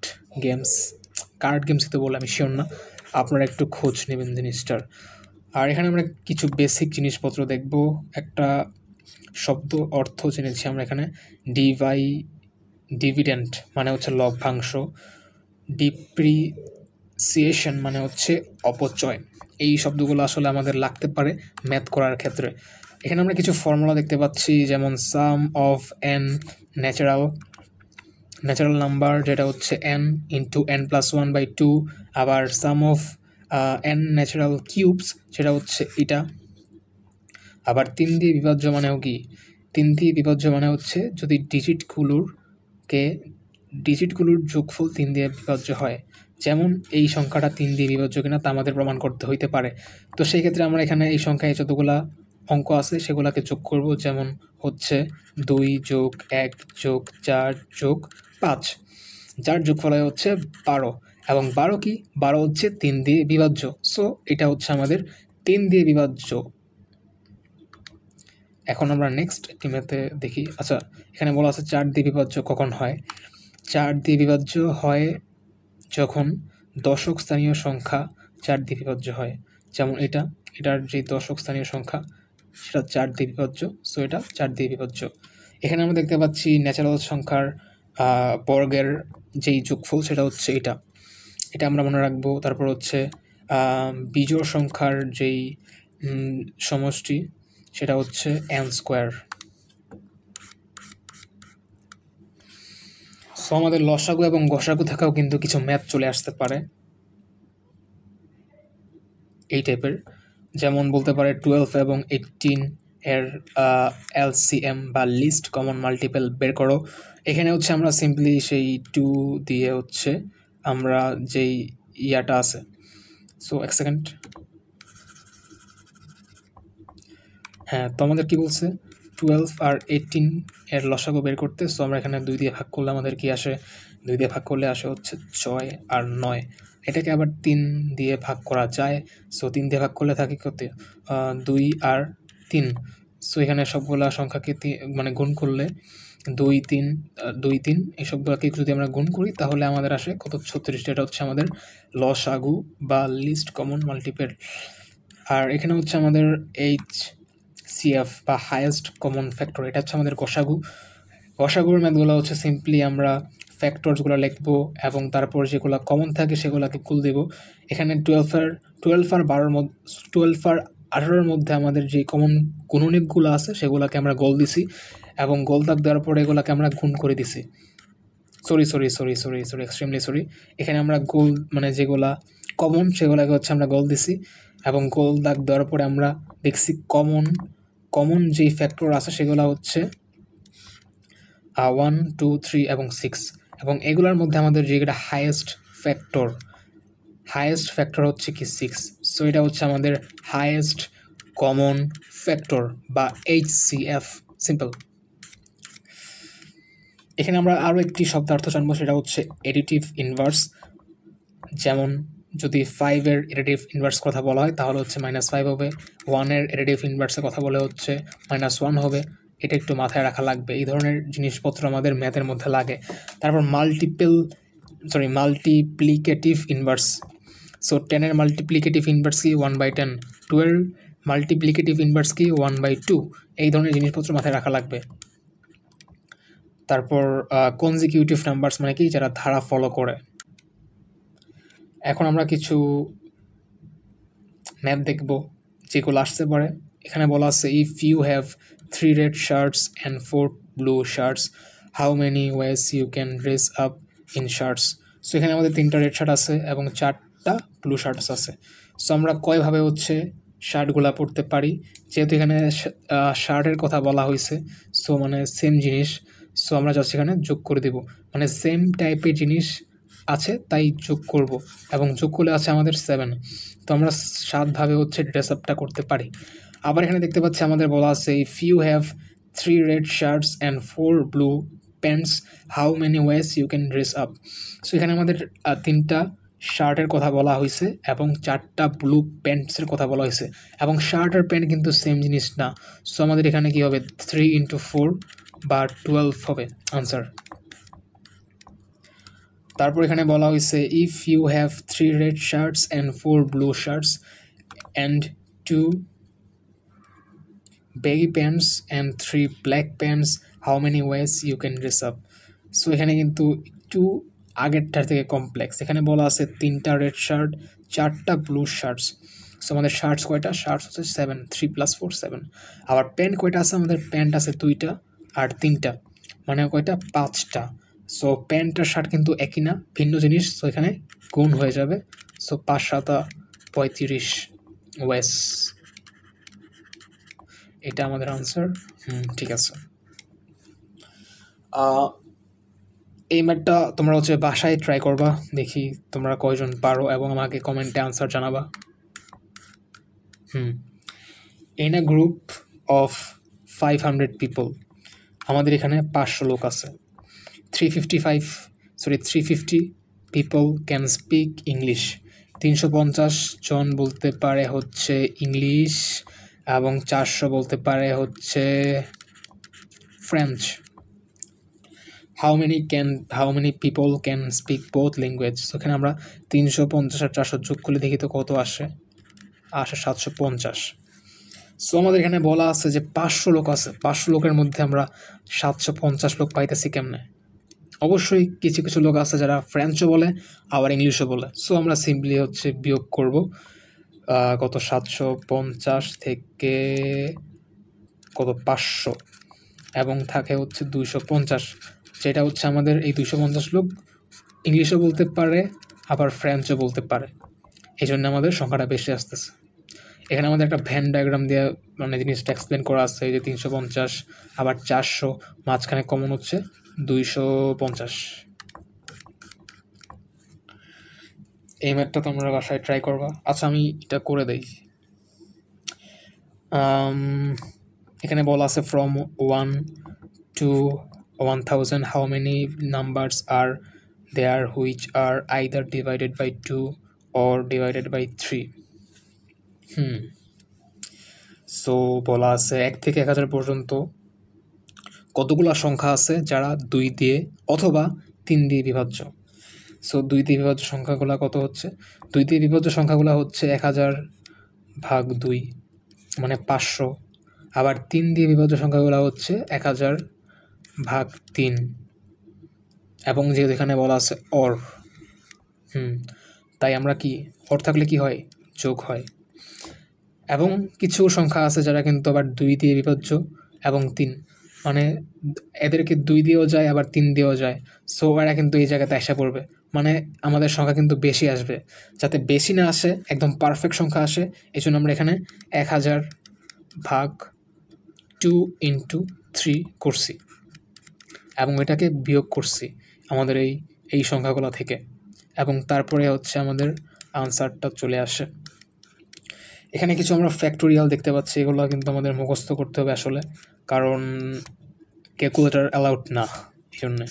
গেমসই তো বলে, আমি শিওর না, আপনারা একটু খোঁজ নেবেন জিনিসটার। আর এখানে আমরা কিছু বেসিক জিনিসপত্র দেখব। একটা শব্দ অর্থ জেনেছি আমরা এখানে, ডিভিডেন্ট মানে হচ্ছে লভ্যাংশ, ডিপ্রিসিয়েশন মানে হচ্ছে অপচয়। এই শব্দগুলো আসলে আমাদের লাগতে পারে ম্যাথ করার ক্ষেত্রে। এখানে আমরা কিছু ফর্মুলা দেখতে পাচ্ছি, যেমন সাম অফ n ন্যাচারাল নাম্বার, যেটা হচ্ছে n ইন্টু n+1/2, আবার সাম অফ n ন্যাচারাল কিউবস, সেটা হচ্ছে এটা। আবার 3 দিয়ে বিভাজ্য মানেও কি, 3 দিয়ে বিভাজ্য মানে হচ্ছে যদি ডিজিটগুলোর যোগফল 3 দিয়ে বিভাজ্য হয়, যেমন এই সংখ্যাটা 3 দিয়ে বিভাজ্য কিনা তা আমাদের প্রমাণ করতে হইতে পারে। তো সেই ক্ষেত্রে আমরা এখানে এই সংখ্যায় যতগুলা অঙ্ক আছে সেগুলোকে যোগ করব, যেমন হচ্ছে 2 + 1 + 4 + 5, যার যোগফল হচ্ছে 12, এবং 12 কি, 12 হচ্ছে 3 দিয়ে বিভাজ্য। সো এটা হচ্ছে আমাদের 3 দিয়ে বিভাজ্য। এখন আমরা নেক্সট একটি ম্যাথে দেখি। আচ্ছা, এখানে বলা আছে 4 দিয়ে বিভাজ্য কখন হয়। 4 দিয়ে বিভাজ্য হয় যখন দশক স্থানীয় সংখ্যা 4 দিয়ে বিভাজ্য হয়, যেমন এটার যে দশক স্থানীয় সংখ্যা সেটা 4 দিয়ে বিভাজ্য। সো এটা 4 দিয়ে বিভাজ্য। এখানে আমরা দেখতে পাচ্ছি ন্যাচারাল সংখ্যার বর্গের যেই যোগফল সেটা হচ্ছে এটা আমরা মনে রাখবো। তারপর হচ্ছে বিজোড় সংখ্যার যেই সমষ্টি সেটা হচ্ছে n²। সো আমাদের লসাগু এবং গসাগু থেকেও কিন্তু কিছু ম্যাথ চলে আসতে পারে এই টাইপের, যেমন বলতে পারে 12 এবং 18 এর LCM বা লিস্ট কমন মাল্টিপল বের করো। এখানে হচ্ছে আমরা সিম্পলি সেই 2 দিয়ে হচ্ছে আমরা যেই ইয়াটা আছে, সো এক সেকেন্ড, হ্যাঁ, তো আমাদের কি বলছে 12 আর 18 এর লসাগু বের করতে। সো আমরা এখানে 2 দিয়ে ভাগ করলে আমাদের কি আসে, 2 দিয়ে ভাগ করলে আসে হচ্ছে 6 আর 9। এটাকে আবার 3 দিয়ে ভাগ করা যায়। সো 3 দিয়ে ভাগ করলে থাকে কত, 2 আর 3। সো এখানে সবগুলা সংখ্যাকে মানে গুণ করলে 2 3 2 3 এই সবগুলোকে যদি আমরা গুণ করি তাহলে আমাদের আসে কত, 36। এটা হচ্ছে আমাদের লসাগু বা লিস্ট কমন মাল্টিপল। আর এখানে হচ্ছে আমাদের HCF বা হাইয়েস্ট কমন ফ্যাক্টর, এটা হচ্ছে আমাদের গসাগুর ম্যাথগুলো হচ্ছে সিম্পলি আমরা ফ্যাক্টরসগুলো লিখবো এবং তারপর যেগুলো কমন থাকে সেগুলোকে কুল দেব। এখানে 12 আর 18-এর মধ্যে আমাদের যে কমন গুণনীয়কগুলো আছে সেগুলোকে আমরা গোল দিছি, এবং গোল দাগ দেওয়ার পরে এগুলোকে আমরা গুণ করে দিছি। Sorry, extremely sorry. এখানে আমরা গোল মানে যেগুলা কমন সেগুলোকে হচ্ছে আমরা গোল দিছি, এবং গোল দাগ দেওয়ার পরে আমরা দেখছি কমন যেই ফ্যাক্টর আছে সেগুলো হচ্ছে 1 2 3 এবং 6, এবং এগুলোর মধ্যে আমাদের যেটা হাইয়েস্ট ফ্যাক্টর হচ্ছে কি 6। সো এটা হচ্ছে আমাদের হাইয়েস্ট কমন ফ্যাক্টর বা HCF, সিম্পল। এখানে আমরা আরও একটি শব্দার্থ জানবো, সেটা হচ্ছে এডিটিভ ইনভার্স। যেমন যদি 5-এর এডিটিভ ইনভার্স কথা বলা হয় তাহলে হচ্ছে -5 হবে, 1-এর এডিটিভ ইনভার্সের কথা বলে হচ্ছে -1 হবে। এটা একটু মাথায় রাখা লাগবে, এই ধরনের জিনিসপত্র আমাদের ম্যাথের মধ্যে লাগে। তারপর মাল্টিপ্লিকেটিভ ইনভার্স। সো 10-এর মাল্টিপ্লিকেটিভ ইনভার্স কি 1/10, 12 মাল্টিপ্লিকেটিভ ইনভার্স কি 1/2। এই ধরনের জিনিসপত্র মাথায় রাখা লাগবে। তারপর কনজিকিউটিভ নাম্বারস মানে কি, যারা ধারা ফলো করে। এখন আমরা কিছু ম্যাপ দেখব যেগুলো আসতে পারে। এখানে বলা আছে if you have 3 red shirts and 4 blue shirts, how many ways you can dress up in shirts? So এখানে আমাদের 3টা রেড শার্ট আছে এবং 4টা ব্লু শার্টস আছে। সো আমরা কয়ভাবে হচ্ছে শার্টগুলা পরতে পারি, যেহেতু এখানে শার্টের কথা বলা হয়েছে, সো মানে সেম জিনিস, সো আমরা জাস্ট এখানে যোগ করে দেব, মানে সেম টাইপের জিনিস আছে তাই যোগ করব, এবং যোগ করলে আছে আমাদের 7। তো আমরা 7ভাবে হচ্ছে ড্রেস আপটা করতে পারি। আবার এখানে দেখতে পাচ্ছি আমাদের বলা আছে if you have 3 red shirts and 4 blue pants, how many ways you can dress up? So এখানে আমাদের 3টা শার্টের কথা বলা হয়েছে এবং 4টা ব্লু প্যান্টসের কথা বলা হয়েছে, এবং শার্ট আর প্যান্ট কিন্তু সেম জিনিস না। সো আমাদের এখানে কি হবে, 3 × 4 বা 12 হবে আনসার। তারপর এখানে বলা হয়েছে if you have 3 red shirts and 4 blue shirts and 2 baggy pants and 3 black pants, how many ways you can dress up? So এখানে কিন্তু একটু আগেরটার থেকে কমপ্লেক্স। এখানে বলা আছে 3টা রেড শার্ট, 4টা ব্লু শার্টস। সো আমাদের শার্টস কয়টা, শার্টস হচ্ছে 7, 3 + 4 7। আবার প্যান্ট কয়টা আছে, আমাদের প্যান্ট আছে 2টা আর 3টা, মানে কয়টা, 5টা। সো প্যান্ট আর শার্ট কিন্তু একই না, ভিন্ন জিনিস, সো এখানে গুণ হয়ে যাবে। সো 5 × 7 = 35 ওয়েস, এটা আমাদের আনসার। ঠিক আছে। এই ম্যাথটা তোমরা হচ্ছে বাসায় ট্রাই করবা, দেখি তোমরা কয়জন পারো এবং আমাকে কমেন্টে আনসার জানাবা। In a group of 500 people, আমাদের এখানে 500 লোক আছে। 350 পিপল ক্যান স্পিক ইংলিশ, 350 জন বলতে পারে হচ্ছে ইংলিশ, এবং 400 বলতে পারে হচ্ছে French. How many people can speak both language? এখানে আমরা 350 আর 400 যোগ করলে দেখি তো কত আসে, 750। সো আমাদের এখানে বলা আছে যে 500 লোক আছে, 500 লোকের মধ্যে আমরা 750 লোক পাইতেছি কেমনে? অবশ্যই কিছু কিছু লোক আছে যারা ফ্রেঞ্চও বলে আবার ইংলিশও বলে। সো আমরা সিম্পলি হচ্ছে বিয়োগ করব, কত, 750 থেকে কত 500, এবং থাকে হচ্ছে 250, যেটা হচ্ছে আমাদের এই 250 লোক ইংলিশও বলতে পারে আবার ফ্রেঞ্চও বলতে পারে, এই জন্য আমাদের সংখ্যাটা বেশি আসতেছে। এখানে আমাদের একটা ভ্যান ডায়াগ্রাম দিয়ে মানে জিনিসটা এক্সপ্লেন করা আছে, এই যে 350 আবার 400, মাঝখানে কমন হচ্ছে 250। এই ম্যাথটা তোমরা বাসায় ট্রাই করবা। আচ্ছা আমি এটা করে দেই। এখানে বলা আছে from 1 to 1000 how many numbers are there which are either divided by 2 or divided by 3? So বলা আছে 1 থেকে 1000 পর্যন্ত কতগুলো সংখ্যা আছে যারা 2 দিয়ে অথবা 3 দিয়ে বিভাজ্য। সো 2 দিয়ে বিভাজ্য সংখ্যাগুলো কত হচ্ছে, 2 দিয়ে বিভাজ্য সংখ্যাগুলো হচ্ছে 1000/2 মানে 500, আবার 3 দিয়ে বিভাজ্য সংখ্যাগুলো হচ্ছে 1000/3, এবং যেহেতু এখানে বলা আছে অর, তাই আমরা কি, অর থাকলে কি হয়, যোগ হয়। এবং কিছু সংখ্যা আছে যারা কিন্তু আবার 2 দিয়ে বিভাজ্য এবং 3, মানে এদেরকে 2 দিয়েও যায় আবার 3 দিয়েও যায়। সো এরা কিন্তু এই জায়গাতে আসা পড়বে, মানে আমাদের সংখ্যা কিন্তু বেশি আসবে। যাতে বেশি না আসে, একদম পারফেক্ট সংখ্যা আসে, এই জন্য আমরা এখানে 1000/2 × 3 করছি এবং এটাকে বিয়োগ করছি আমাদের এই সংখ্যাগুলো থেকে, এবং তারপরে হচ্ছে আমাদের আনসারটা চলে আসে। এখানে কিছু আমরা ফ্যাক্টোরিয়াল দেখতে পাচ্ছি, এগুলো কিন্তু আমাদের মুখস্থ করতে হবে আসলে, কারণ ক্যালকুলেটর অ্যালাউড না, এই জন্যে।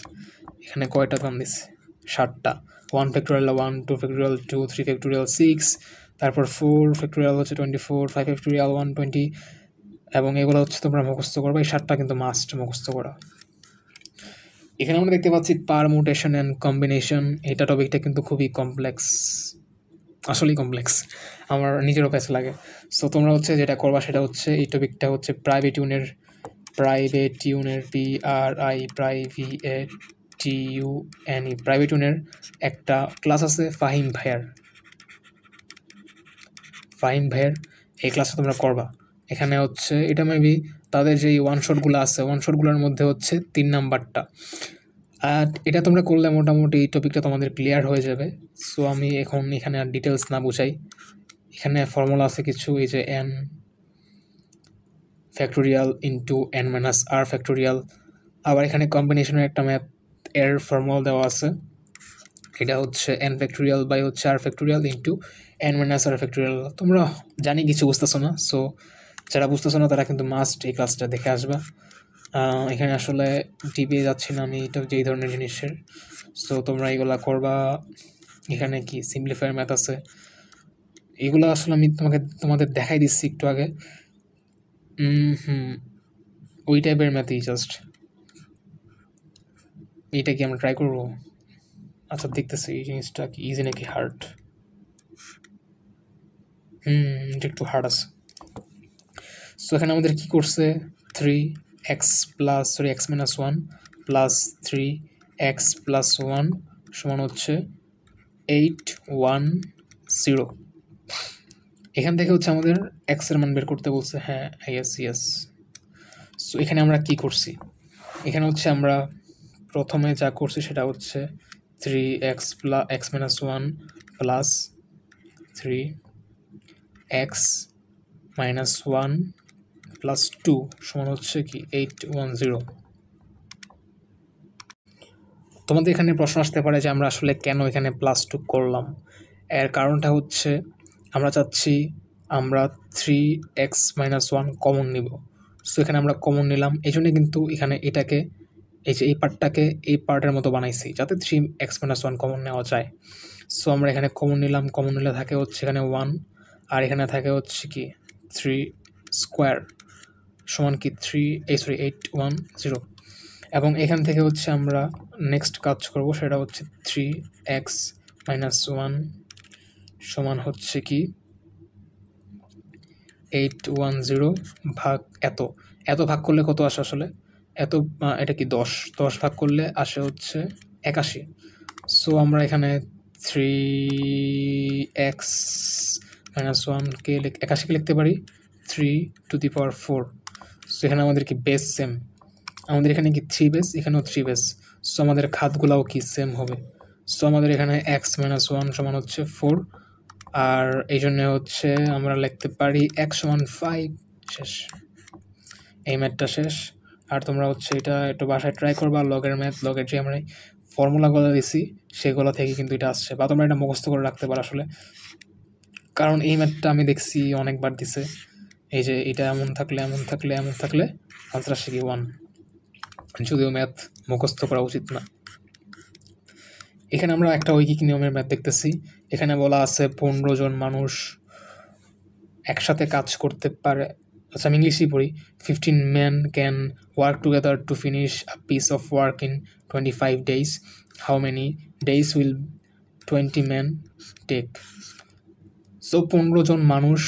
এখানে কয়টা দাম দিচ্ছে, 7টা। 1 ফ্যাক্টোরিয়াল 1, 2 ফ্যাক্টোরিয়াল 2, 3 ফ্যাক্টোরিয়াল 6, তারপর 4 ফ্যাক্টোরিয়াল হচ্ছে 24, 5 ফ্যাক্টোরিয়াল 120, এবং এগুলো হচ্ছে তোমরা মুখস্থ করবে। এই 7টা কিন্তু মাস্ট মুখস্থ করা। এখানে আমরা দেখতে পাচ্ছি পারমুটেশন অ্যান্ড কম্বিনেশন, এটা টপিকটা কিন্তু খুবই কমপ্লেক্স, আসলেই কমপ্লেক্স, আমার নিজেরও কাছে লাগে। সো তোমরা হচ্ছে যেটা করবা সেটা হচ্ছে এই টপিকটা হচ্ছে প্রাইভেটিউনের PRIVATUNE প্রাইভেটিউনের একটা ক্লাস আছে ফাহিম ভাইয়ার এই ক্লাসটা তোমরা করবা। এখানে হচ্ছে এটা মেবি তাদের যেই ওয়ান শটগুলো আছে ওয়ান শটগুলোর মধ্যে হচ্ছে 3 নাম্বারটা। আর এটা তোমরা করলে মোটামুটি এই টপিকটা তোমাদের ক্লিয়ার হয়ে যাবে। সো আমি এখন এখানে আর ডিটেলস না বুঝাই। এখানে ফর্মুলা আছে কিছু, এই যে n factorial into n minus r factorial. আবার এখানে কম্বিনেশনের একটা ম্যাথ এর ফর্মুলা দেওয়া আছে, এটা হচ্ছে n ফ্যাক্টোরিয়াল বাই হচ্ছে r factorial into n minus r factorial. তোমরা জানি কিছু বুঝতেছো না, সো যারা বুঝতেছো না তারা কিন্তু মাস্ট এই ক্লাসটা দেখে আসবা। এখানে আসলে টিপে যাচ্ছি না আমি, এটা যেই ধরনের জিনিসের, সো তোমরা এগুলা করবা। এখানে কি সিম্পলিফায়ার ম্যাথ আছে, এগুলো আসলে আমি তোমাদের দেখাই দিচ্ছি একটু আগে। ওই টাইপের ম্যাথই জাস্ট। এইটা কি আমরা ট্রাই করবো? আচ্ছা দেখতেছি এই জিনিসটা কি ইজি নাকি হার্ড। এটা একটু হার্ড আছে। সো এখানে আমাদের কি করছে, 3x minus 1 plus 3x plus 1 সমান হচ্ছে 810। এখান থেকে হচ্ছে আমাদের x এর মান বের করতে বলছে। হ্যাঁ ইয়েস। সো এখানে আমরা কি করছি, এখানে হচ্ছে আমরা প্রথমে যা করছি সেটা হচ্ছে 3x minus 1 plus 3x minus 1 plus 2 সমান হচ্ছে কি 810। তোমাদের এখানে প্রশ্ন আসতে পারে যে আমরা আসলে কেন এখানে +2 করলাম। এর কারণটা হচ্ছে আমরা চাচ্ছি আমরা 3x মাইনাস 1 কমন নিব। সো এখানে আমরা কমন নিলাম, এই জন্য কিন্তু এখানে এটাকে এই যে এই পার্টটাকে এই পার্টের মতো বানাইছি যাতে 3x মাইনাস 1 কমন নেওয়া যায়। সো আমরা এখানে কমন নিলাম, কমন নিলে থাকে হচ্ছে এখানে 1 আর এখানে থাকে হচ্ছে কি 3 স্কোয়ার সমান কি 810। এবং এখান থেকে হচ্ছে আমরা নেক্সট কাজ করব, সেটা হচ্ছে 3x মাইনাস 1 সমান হচ্ছে কি 810 ভাগ এত ভাগ করলে কত আসে আসলে, এটা কি 10 ভাগ করলে আসে হচ্ছে 81। সো আমরা এখানে 3x মাইনাস 1কে 81কে লিখতে পারি 3^4। সো এখানে আমাদের কি বেস সেম, আমাদের এখানে কি 3 বেস, এখানেও 3 বেস। সো আমাদের ঘাতগুলাও কি সেম হবে। সো আমাদের এখানে x মাইনাস 1 সমান হচ্ছে 4, আর এই জন্য হচ্ছে আমরা লিখতে পারি x সমান 5। শেষ, এই ম্যাথটা শেষ। আর তোমরা হচ্ছে এটা একটু বাসায় ট্রাই করবা, লগের যে আমরা ফর্মুলাগুলো দিছি সেগুলো থেকে কিন্তু এটা আসছে, বা তোমরা এটা মুখস্থ করে রাখতে পারো আসলে, কারণ এই ম্যাথটা আমি দেখছি অনেকবার দিছে। এই যে এটা এমন থাকলে আনসার আসে কি 1, যদিও ম্যাথ মুখস্থ করা উচিত না। এখানে আমরা একটা ঐকিক নিয়মের ম্যাথ দেখতেছি। এখানে বলা আছে 15 জন মানুষ একসাথে কাজ করতে পারে। আচ্ছা আমি ইংলিশই পড়ি। 15 men can work together to finish a piece of work in 25 days. How many days will 20 men take? So 15 জন মানুষ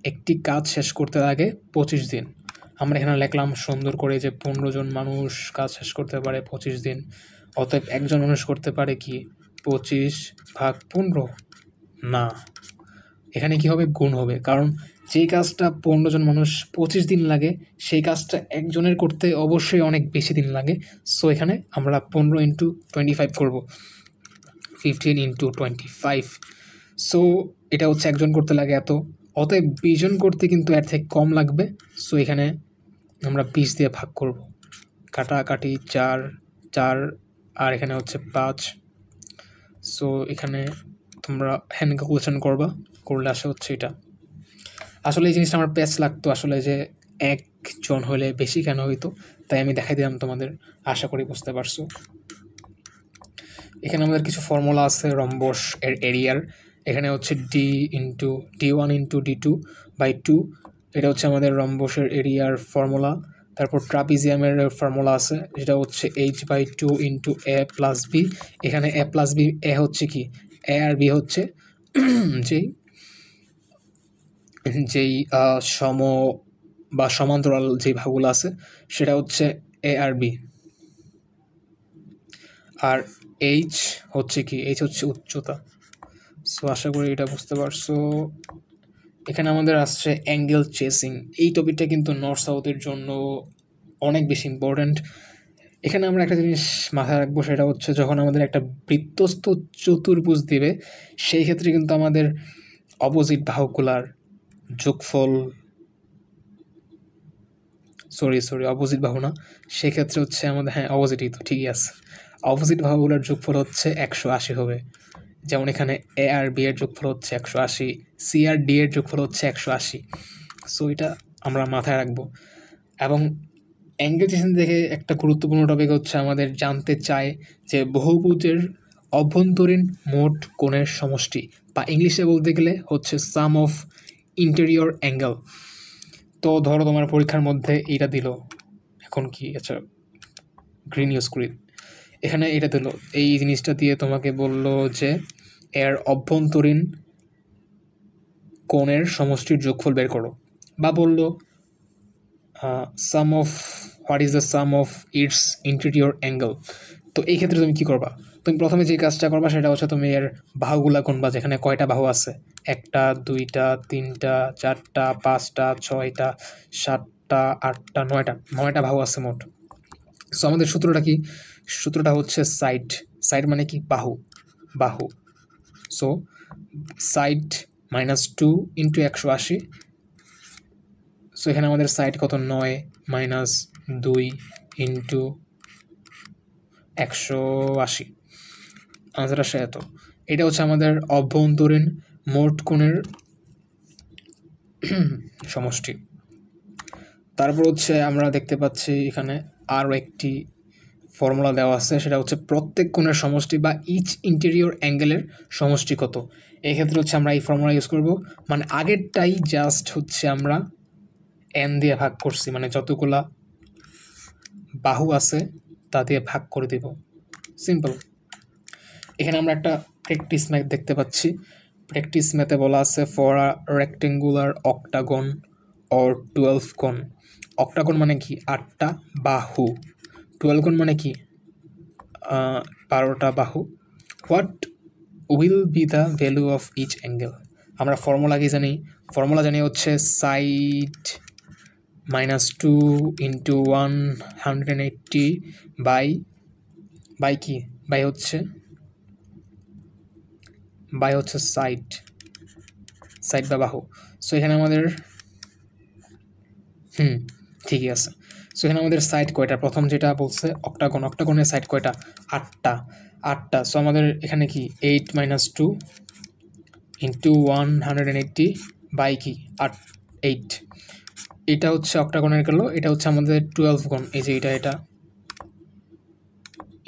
একটি কাজ শেষ করতে লাগে 25 দিন। আমরা এখানে লিখলাম সুন্দর করে যে 15 জন মানুষ কাজ শেষ করতে পারে 25 দিন, অতএব একজন মানুষ করতে পারে কি 25 ভাগ 15। না, এখানে কি হবে, গুণ হবে, কারণ যেই কাজটা 15 জন মানুষ 25 দিন লাগে সেই কাজটা একজনের করতে অবশ্যই অনেক বেশি দিন লাগে। সো এখানে আমরা 15 ইন্টু 25 করবো, 15 ইন্টু 25। সো এটা হচ্ছে একজন করতে লাগে এত, অতএব 20 জন করতে কিন্তু এর থেকে কম লাগবে। সো এখানে আমরা 20 দিয়ে ভাগ করব, কাটাকাটি 4 আর এখানে হচ্ছে 5। সো এখানে তোমরা হ্যান্ড ক্যালকুলেশন করলে আসে হচ্ছে এটা। আসলে এই জিনিসটা আমার প্যাচ লাগতো আসলে, যে একজন হলে বেশি কেন হইতো, তাই আমি দেখাই দিলাম তোমাদের, আশা করি বুঝতে পারছো। এখানে আমাদের কিছু ফর্মুলা আছে রম্বস এর এরিয়ার। এখানে হচ্ছে d1 ইন্টু d2/2, এটা হচ্ছে আমাদের রম্বসের এরিয়ার ফর্মুলা। তারপর ট্রাপিজিয়ামের ফর্মুলা আছে, যেটা হচ্ছে h/2 into a plus B. এখানে a প্লাস বি, এ হচ্ছে কি এ আর বি হচ্ছে যেই বা সমান্তরাল যে বাহুগুলো আছে সেটা হচ্ছে এ আর বি। আর এইচ হচ্ছে কি, এইচ হচ্ছে উচ্চতা। সো আশা করি এটা বুঝতে পারছো। এখানে আমাদের আসছে অ্যাঙ্গেল চেসিং। এই টপিকটা কিন্তু নর্থ সাউথের জন্য অনেক বেশি ইম্পর্ট্যান্ট। এখানে আমরা একটা জিনিস মাথায় রাখবো, সেটা হচ্ছে যখন আমাদের একটা বৃত্তস্থ চতুর্ভুজ দিবে সেই ক্ষেত্রে কিন্তু আমাদের অপোজিট বাহুগুলার যোগফল, সরি অপোজিট বাহু না, সেক্ষেত্রে হচ্ছে আমাদের, হ্যাঁ অপোজিটই তো, ঠিকই আছে, অপোজিট বাহুগুলোর যোগফল হচ্ছে 180 হবে। যেমন এখানে এ আর বি এর যোগফল হচ্ছে 180, সি আর ডি এর যোগফল হচ্ছে 180। সো এটা আমরা মাথায় রাখবো। এবং অ্যাঙ্গেল চেসিং দেখে একটা গুরুত্বপূর্ণ টপিক হচ্ছে আমাদের জানতে চায় যে বহুভুজের অভ্যন্তরীণ মোট কোণের সমষ্টি, বা ইংলিশে বলতে গেলে হচ্ছে সাম অফ ইন্টেরিয়র অ্যাঙ্গেল। তো ধরো তোমার পরীক্ষার মধ্যে এইটা দিল, এখন কি, আচ্ছা গ্রিন ইউজ করি, এখানে এটা দিল, এই জিনিসটা দিয়ে তোমাকে বললো যে এর অভ্যন্তরীণ কোণের সমষ্টির যোগফল বের করো, বা বললো sum of, what is the sum of its interior angle. তো এই ক্ষেত্রে তুমি কী করবা? তুমি প্রথমে যে কাজটা করবা সেটা হচ্ছে তুমি এর বাহুগুলা গুনবা, যেখানে কয়টা বাহু আছে, 1টা 2টা 3টা 4টা 5টা 6টা 7টা 8টা 9টা বাহু আছে মোট। সো আমাদের সূত্রটা কি? সূত্রটা হচ্ছে সাইড। সাইড মানে কি? বাহু, বাহু। So side -2 into 180। সো এখানে আমাদের সাইড কত? 9 -2 ইন্টু 180, আনসার আসে এত। এটা হচ্ছে আমাদের অভ্যন্তরীণ মোট কোণের সমষ্টি। তারপর হচ্ছে আমরা দেখতে পাচ্ছি এখানে আরও একটি ফর্মুলা দেওয়া আছে, সেটা হচ্ছে প্রত্যেক কোণের সমষ্টি বা ইচ ইন্টেরিয়র অ্যাঙ্গেলের সমষ্টি কত। এই ক্ষেত্রে হচ্ছে আমরা এই ফর্মুলা ইউজ করব, মানে আগেরটাই জাস্ট হচ্ছে আমরা এন দিয়ে ভাগ করছি, মানে যতগুলা বাহু আছে তা দিয়ে ভাগ করে দেব, সিম্পল। এখানে আমরা একটা প্র্যাকটিস ম্যাথ দেখতে পাচ্ছি। প্র্যাকটিস ম্যাথে বলা আছে for a rectangular octagon or 12 কোণ। অক্টাগন মানে কি? 8টা বাহু। 12 কোণ মানে কি? 12টা বাহু। What will be the value of each angle? আমরা ফর্মুলা কি জানি? ফর্মুলা জানি হচ্ছে সাইড -2 ইন্টু 180 বাই কি? বাই হচ্ছে সাইড বা বাহু। সো এখানে আমাদের ঠিকই আছে। সো এখানে আমাদের সাইড কয়টা? প্রথম যেটা বলছে অক্টাগন, অক্টাগনের সাইড কয়টা? 8টা। সো আমাদের এখানে কি 8 -2 ইন্টু 180 বাই কি 8। এটা হচ্ছে অক্টাগনের গেল, এটা হচ্ছে আমাদের 12 কোণ। এই যে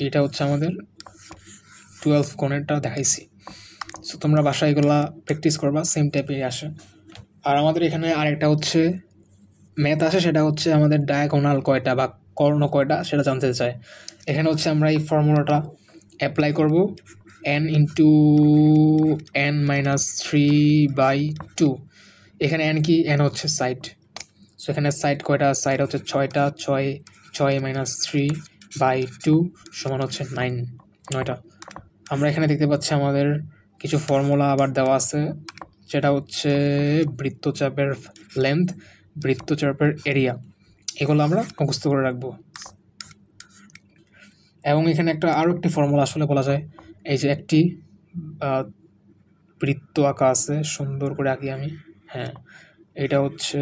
এটা হচ্ছে আমাদের 12 কোণেরটা দেখাইছি। সো তোমরা বাসায় এগুলা প্র্যাকটিস করবা, সেম টাইপেরই আসে। আর আমাদের এখানে আরেকটা হচ্ছে ম্যাথ আসে, সেটা হচ্ছে আমাদের ডায়াগোনাল কয়টা বা কর্ণ কয়টা সেটা জানতে চায়। এখানে হচ্ছে আমরা এই ফর্মুলাটা অ্যাপ্লাই করব, n ইন্টু n-3/2। এখানে n কি? n হচ্ছে সাইড। সো এখানে সাইড কয়টা? সাইড হচ্ছে 6টা। 6 -3/2 সমান হচ্ছে 9টা। আমরা এখানে দেখতে পাচ্ছি আমাদের কিছু ফর্মুলা আবার দেওয়া আছে, যেটা হচ্ছে বৃত্তচাপের লেন্থ, বৃত্তচাপের এরিয়া, এগুলো আমরা মুখস্থ করে রাখবো। এবং এখানে আরও একটি ফর্মুলা আসলে বলা যায়, এই যে একটি বৃত্ত আঁকা আছে, সুন্দর করে আঁকি আমি, হ্যাঁ এটা হচ্ছে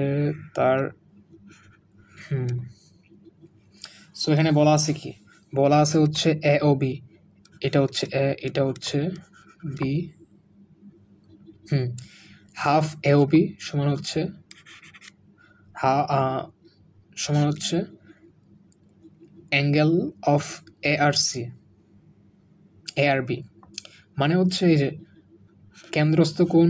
তার সো এখানে বলা আছে কি? বলা আছে হচ্ছে এ ও বি, এটা হচ্ছে এ, এটা হচ্ছে বি। হাফ এ ও বি সমান হচ্ছে অ্যাঙ্গেল অফ এ আর সি, এ আর বি, মানে হচ্ছে এই যে কেন্দ্রস্থ কোণ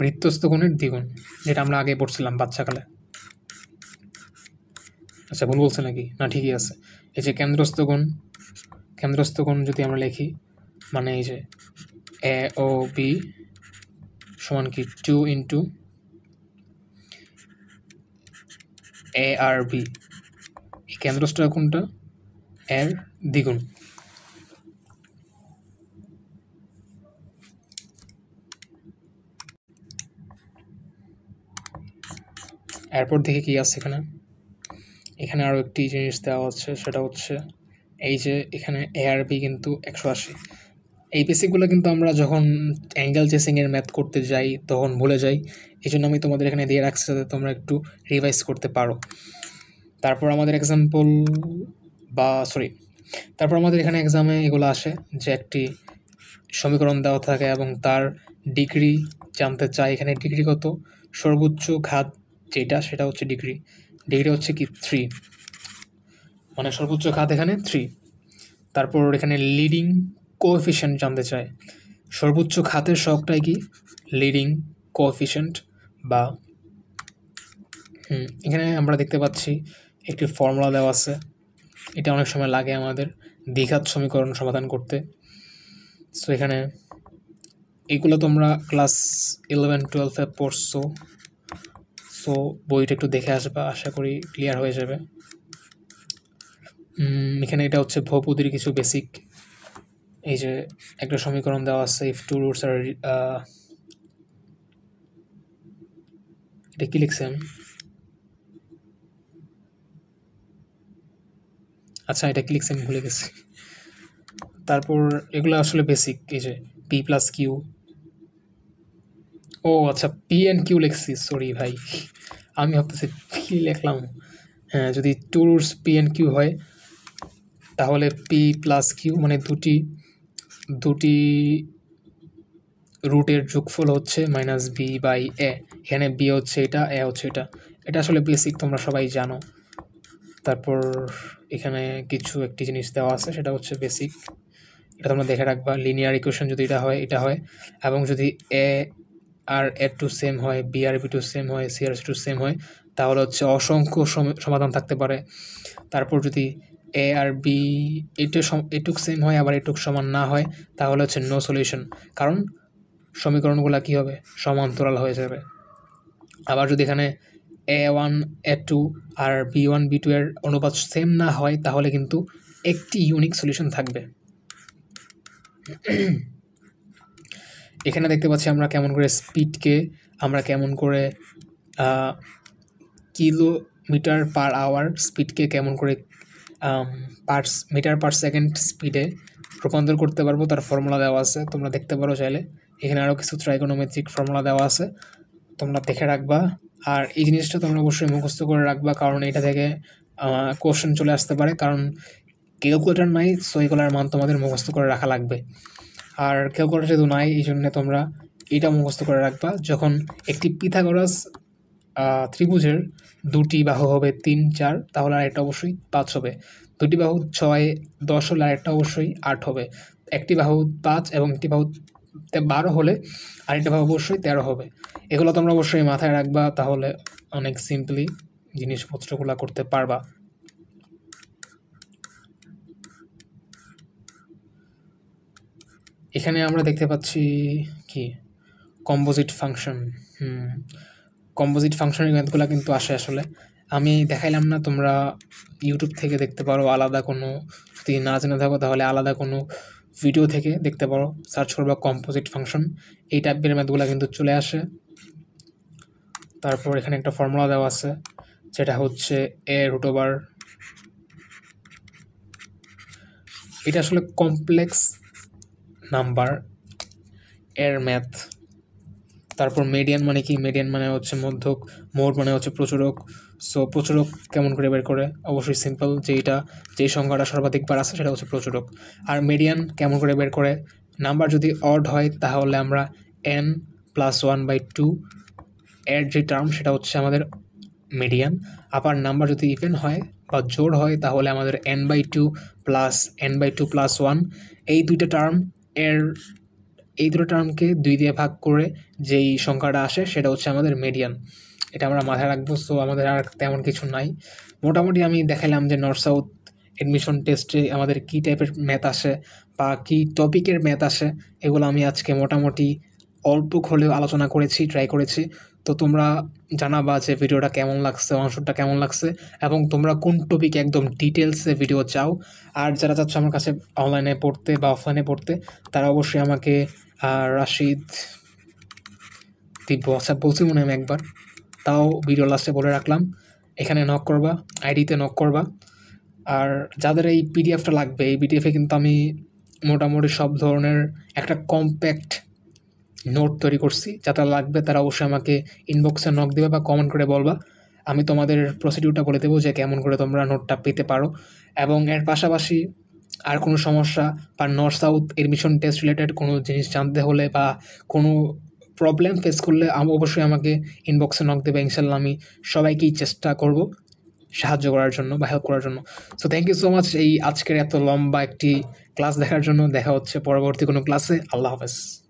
বৃত্তস্থ কোণের দ্বিগুণ, যেটা আমরা আগে পড়ছিলাম বাচ্চাকালে। আচ্ছা ভুল বলছে নাকি? না ঠিকই আছে। এই যে কেন্দ্রস্থ কোণ যদি আমরা লিখি, মানে এই যে এ ও বি সমান কি 2 ইন্টু এ আর বি, এই কেন্দ্রস্থ কোনটা, এর দ্বিগুণ। এরপর দেখি কি আছে এখানে। এখানে আরও একটি জিনিস দেওয়া হচ্ছে, সেটা হচ্ছে এই যে এখানে এ আর বি কিন্তু 180। এই বেসিকগুলো কিন্তু আমরা যখন অ্যাঙ্গেল চেসিংয়ের ম্যাথ করতে যাই তখন ভুলে যাই, এই জন্য আমি তোমাদের এখানে দিয়ে রাখছি যাতে তোমরা একটু রিভাইজ করতে পারো। তারপর আমাদের এক্সাম্পল তারপর আমাদের এখানে এক্সামে এগুলো আসে যে একটি সমীকরণ দেওয়া থাকে এবং তার ডিগ্রি জানতে চাই। এখানে ডিগ্রি কত, সর্বোচ্চ ঘাত যেটা সেটা হচ্ছে ডিগ্রি হচ্ছে কি 3, মানে সর্বোচ্চ ঘাত এখানে 3। তারপর এখানে লিডিং কোএফিশিয়েন্ট জানতে চায়, সর্বোচ্চ ঘাতের সহগটাই কি লিডিং কোএফিশিয়েন্ট বা এখানে আমরা দেখতে পাচ্ছি একটি ফর্মুলা দেওয়া আছে, এটা অনেক সময় লাগে আমাদের দ্বিঘাত সমীকরণ সমাধান করতে। সো এখানে এইগুলো তোমরা ক্লাস 11-12 পড়ছো, সো বইটা একটু দেখে আসবা, আশা করি ক্লিয়ার হয়ে যাবে। এখানে এটা হচ্ছে বহুপদীর কিছু বেসিক, এই যে একটা সমীকরণ দেওয়া আছে ইফ টু রুটস আর, এটা কি লিখছে আমি, আচ্ছা এটা কি লিখছে আমি ভুলে গেছি। তারপর এগুলো আসলে বেসিক, এই যে পি প্লাস কিউ, ও আচ্ছা পি অ্যান্ড কিউ লিখছি, সরি ভাই আমি ভাবতেছি কি লিখলাম। হ্যাঁ, যদি two roots P and Q হয় তাহলে পি প্লাস কিউ মানে দুটি রুটের যোগফল হচ্ছে মাইনাস বি বাই এ। এখানে বি হচ্ছে এটা, এ হচ্ছে এটা, এটা আসলে বেসিক তোমরা সবাই জানো। তারপর এখানে কিছু একটি জিনিস দেওয়া আছে, সেটা হচ্ছে বেসিক, এটা তোমরা দেখে রাখবা। লিনিয়ার ইকুয়েশন যদি এটা হয় এবং যদি এ আর এ টু সেম হয়, বি আর বি টু সেম হয়, সি আর টু সেম হয়, তাহলে হচ্ছে অসংখ্য সমাধান থাকতে পারে। তারপর যদি এ আর বি এটুক সেম হয় আবার এটুক সমান না হয়, তাহলে হচ্ছে নো সলিউশন, কারণ সমীকরণগুলো কী হবে, সমান্তরাল হয়ে যাবে। আবার যদি এখানে A1 A2 আর B1 B2 এর অনুপাত সেম না হয়, তাহলে কিন্তু একটি ইউনিক সলিউশন থাকবে। এখানে দেখতে পাচ্ছি আমরা কেমন করে স্পিডকে কেমন করে কিলোমিটার পার আওয়ার স্পিডকে কেমন করে মিটার পার সেকেন্ড স্পিডে রূপান্তর করতে পারবো, তার ফর্মুলা দেওয়া আছে, তোমরা দেখতে পারো চাইলে। এখানে আরও কিছু ট্রাইগোনোমেট্রিক ফর্মুলা দেওয়া আছে, তোমরা দেখে রাখবা। আর এই জিনিসটা তোমরা অবশ্যই মুখস্থ করে রাখবা, কারণ এটা থেকে কোশ্চেন চলে আসতে পারে, কারণ ক্যালকুলেটর নাই, সো এগুলোর মান তোমাদের মুখস্থ করে রাখা লাগবে। আর ক্যালকুলেটর যেহেতু নাই, এই জন্য তোমরা এটা মুখস্থ করে রাখবা, যখন একটি পিথাগোরাস ত্রিভুজের দুটি বাহু হবে 3, 4, তাহলে আরেকটা অবশ্যই 5 হবে। দুটি বাহু 6, 10 হলে আরেকটা অবশ্যই 8 হবে। একটি বাহু 5 এবং একটি বাহু 12 হলে আরেকটা বাহু অবশ্যই 13 হবে। এগুলো তোমরা অবশ্যই মাথায় রাখবা, তাহলে অনেক সিম্পলি জিনিসপত্রগুলো করতে পারবা। এখানে আমরা দেখতে পাচ্ছি কি কম্পোজিট ফাংশন। কম্পোজিট ফাংশনের ম্যাথগুলো কিন্তু আসে আসলে, আমি দেখাইলাম না, তোমরা ইউটিউব থেকে দেখতে পারো, আলাদা কোনো যদি না জেনে থাকো তাহলে আলাদা কোনো ভিডিও থেকে দেখতে পারো, সার্চ করবা কম্পোজিট ফাংশন, এই টাইপের ম্যাথগুলো কিন্তু চলে আসে। তারপর এখানে একটা ফর্মুলা দেওয়া আছে, যেটা হচ্ছে a√, এটা আসলে কমপ্লেক্স নাম্বার এর ম্যাথ। তারপর মিডিয়ান মানে কি, মিডিয়ান মানে হচ্ছে মধ্যক, মোড মানে হচ্ছে প্রচুরক। সো প্রচুরক কেমন করে বের করে, অবশ্যই সিম্পল, যেই সংখ্যাটা সর্বাধিকবার আছে সেটা হচ্ছে প্রচুরক। আর মিডিয়ান কেমন করে বের করে, নাম্বার যদি অড হয় তাহলে আমরা n+1/2 এর যে টার্ম সেটা হচ্ছে আমাদের মিডিয়ান। আবার নাম্বার যদি ইভেন হয় বা জোড় হয় তাহলে আমাদের n/2 প্লাস n/2 প্লাস 1, এই দুটো টার্মকে 2 দিয়ে ভাগ করে যেই সংখ্যাটা আসে সেটা হচ্ছে আমাদের মিডিয়ান। এটা আমরা মাথায় রাখবো। সো আমাদের আর তেমন কিছু নাই, মোটামুটি আমি দেখালাম যে নর্থ সাউথ অ্যাডমিশন টেস্টে আমাদের কী টাইপের ম্যাথ আসে বা কী টপিকের ম্যাথ আসে, এগুলো আমি আজকে মোটামুটি অল্প হলেও আলোচনা করেছি, ট্রাই করেছি। তো তোমরা জানাবা যে ভিডিওটা কেমন লাগছে, অংশটা কেমন লাগছে, এবং তোমরা কোন টপিকে একদম ডিটেলসে ভিডিও চাও। আর যারা চাচ্ছ আমার কাছে অনলাইনে পড়তে বা অফলাইনে পড়তে, তারা অবশ্যই আমাকে রাশিদ দিব্য আচ্ছা বলছি মনে হয় আমি একবার, তাও ভিডিও লাস্টে বলে রাখলাম, এখানে নক করবা, আইডিতে নক করবা। আর যাদের এই পিডিএফটা লাগবে, এই পিডিএফে কিন্তু আমি মোটামুটি সব ধরনের একটা কম্প্যাক্ট নোট তৈরি করছি। যারা লাগবে তারা অবশ্যই আমাকে ইনবক্সে নক দেবে বা কমেন্ট করে বলবা। আমি তোমাদের প্রসিডিউরটা বলে দেবো যে কেমন করে তোমরা নোটটা পেতে পারো। এবং এর পাশাপাশি আর কোনো সমস্যা বা north south admission test related কোনো জিনিস জানতে হলে বা কোনো প্রবলেম ফেস করলে অবশ্যই আমাকে ইনবক্সে নক দেবে। ইনশাল্লাহ আমি সবাইকেই চেষ্টা করব সাহায্য করার জন্য বা হেল্প করার জন্য। So thank you so much এই আজকের এত লম্বা একটি ক্লাস দেখার জন্য। দেখা হচ্ছে পরবর্তী কোনো ক্লাসে। আল্লাহ হাফেজ।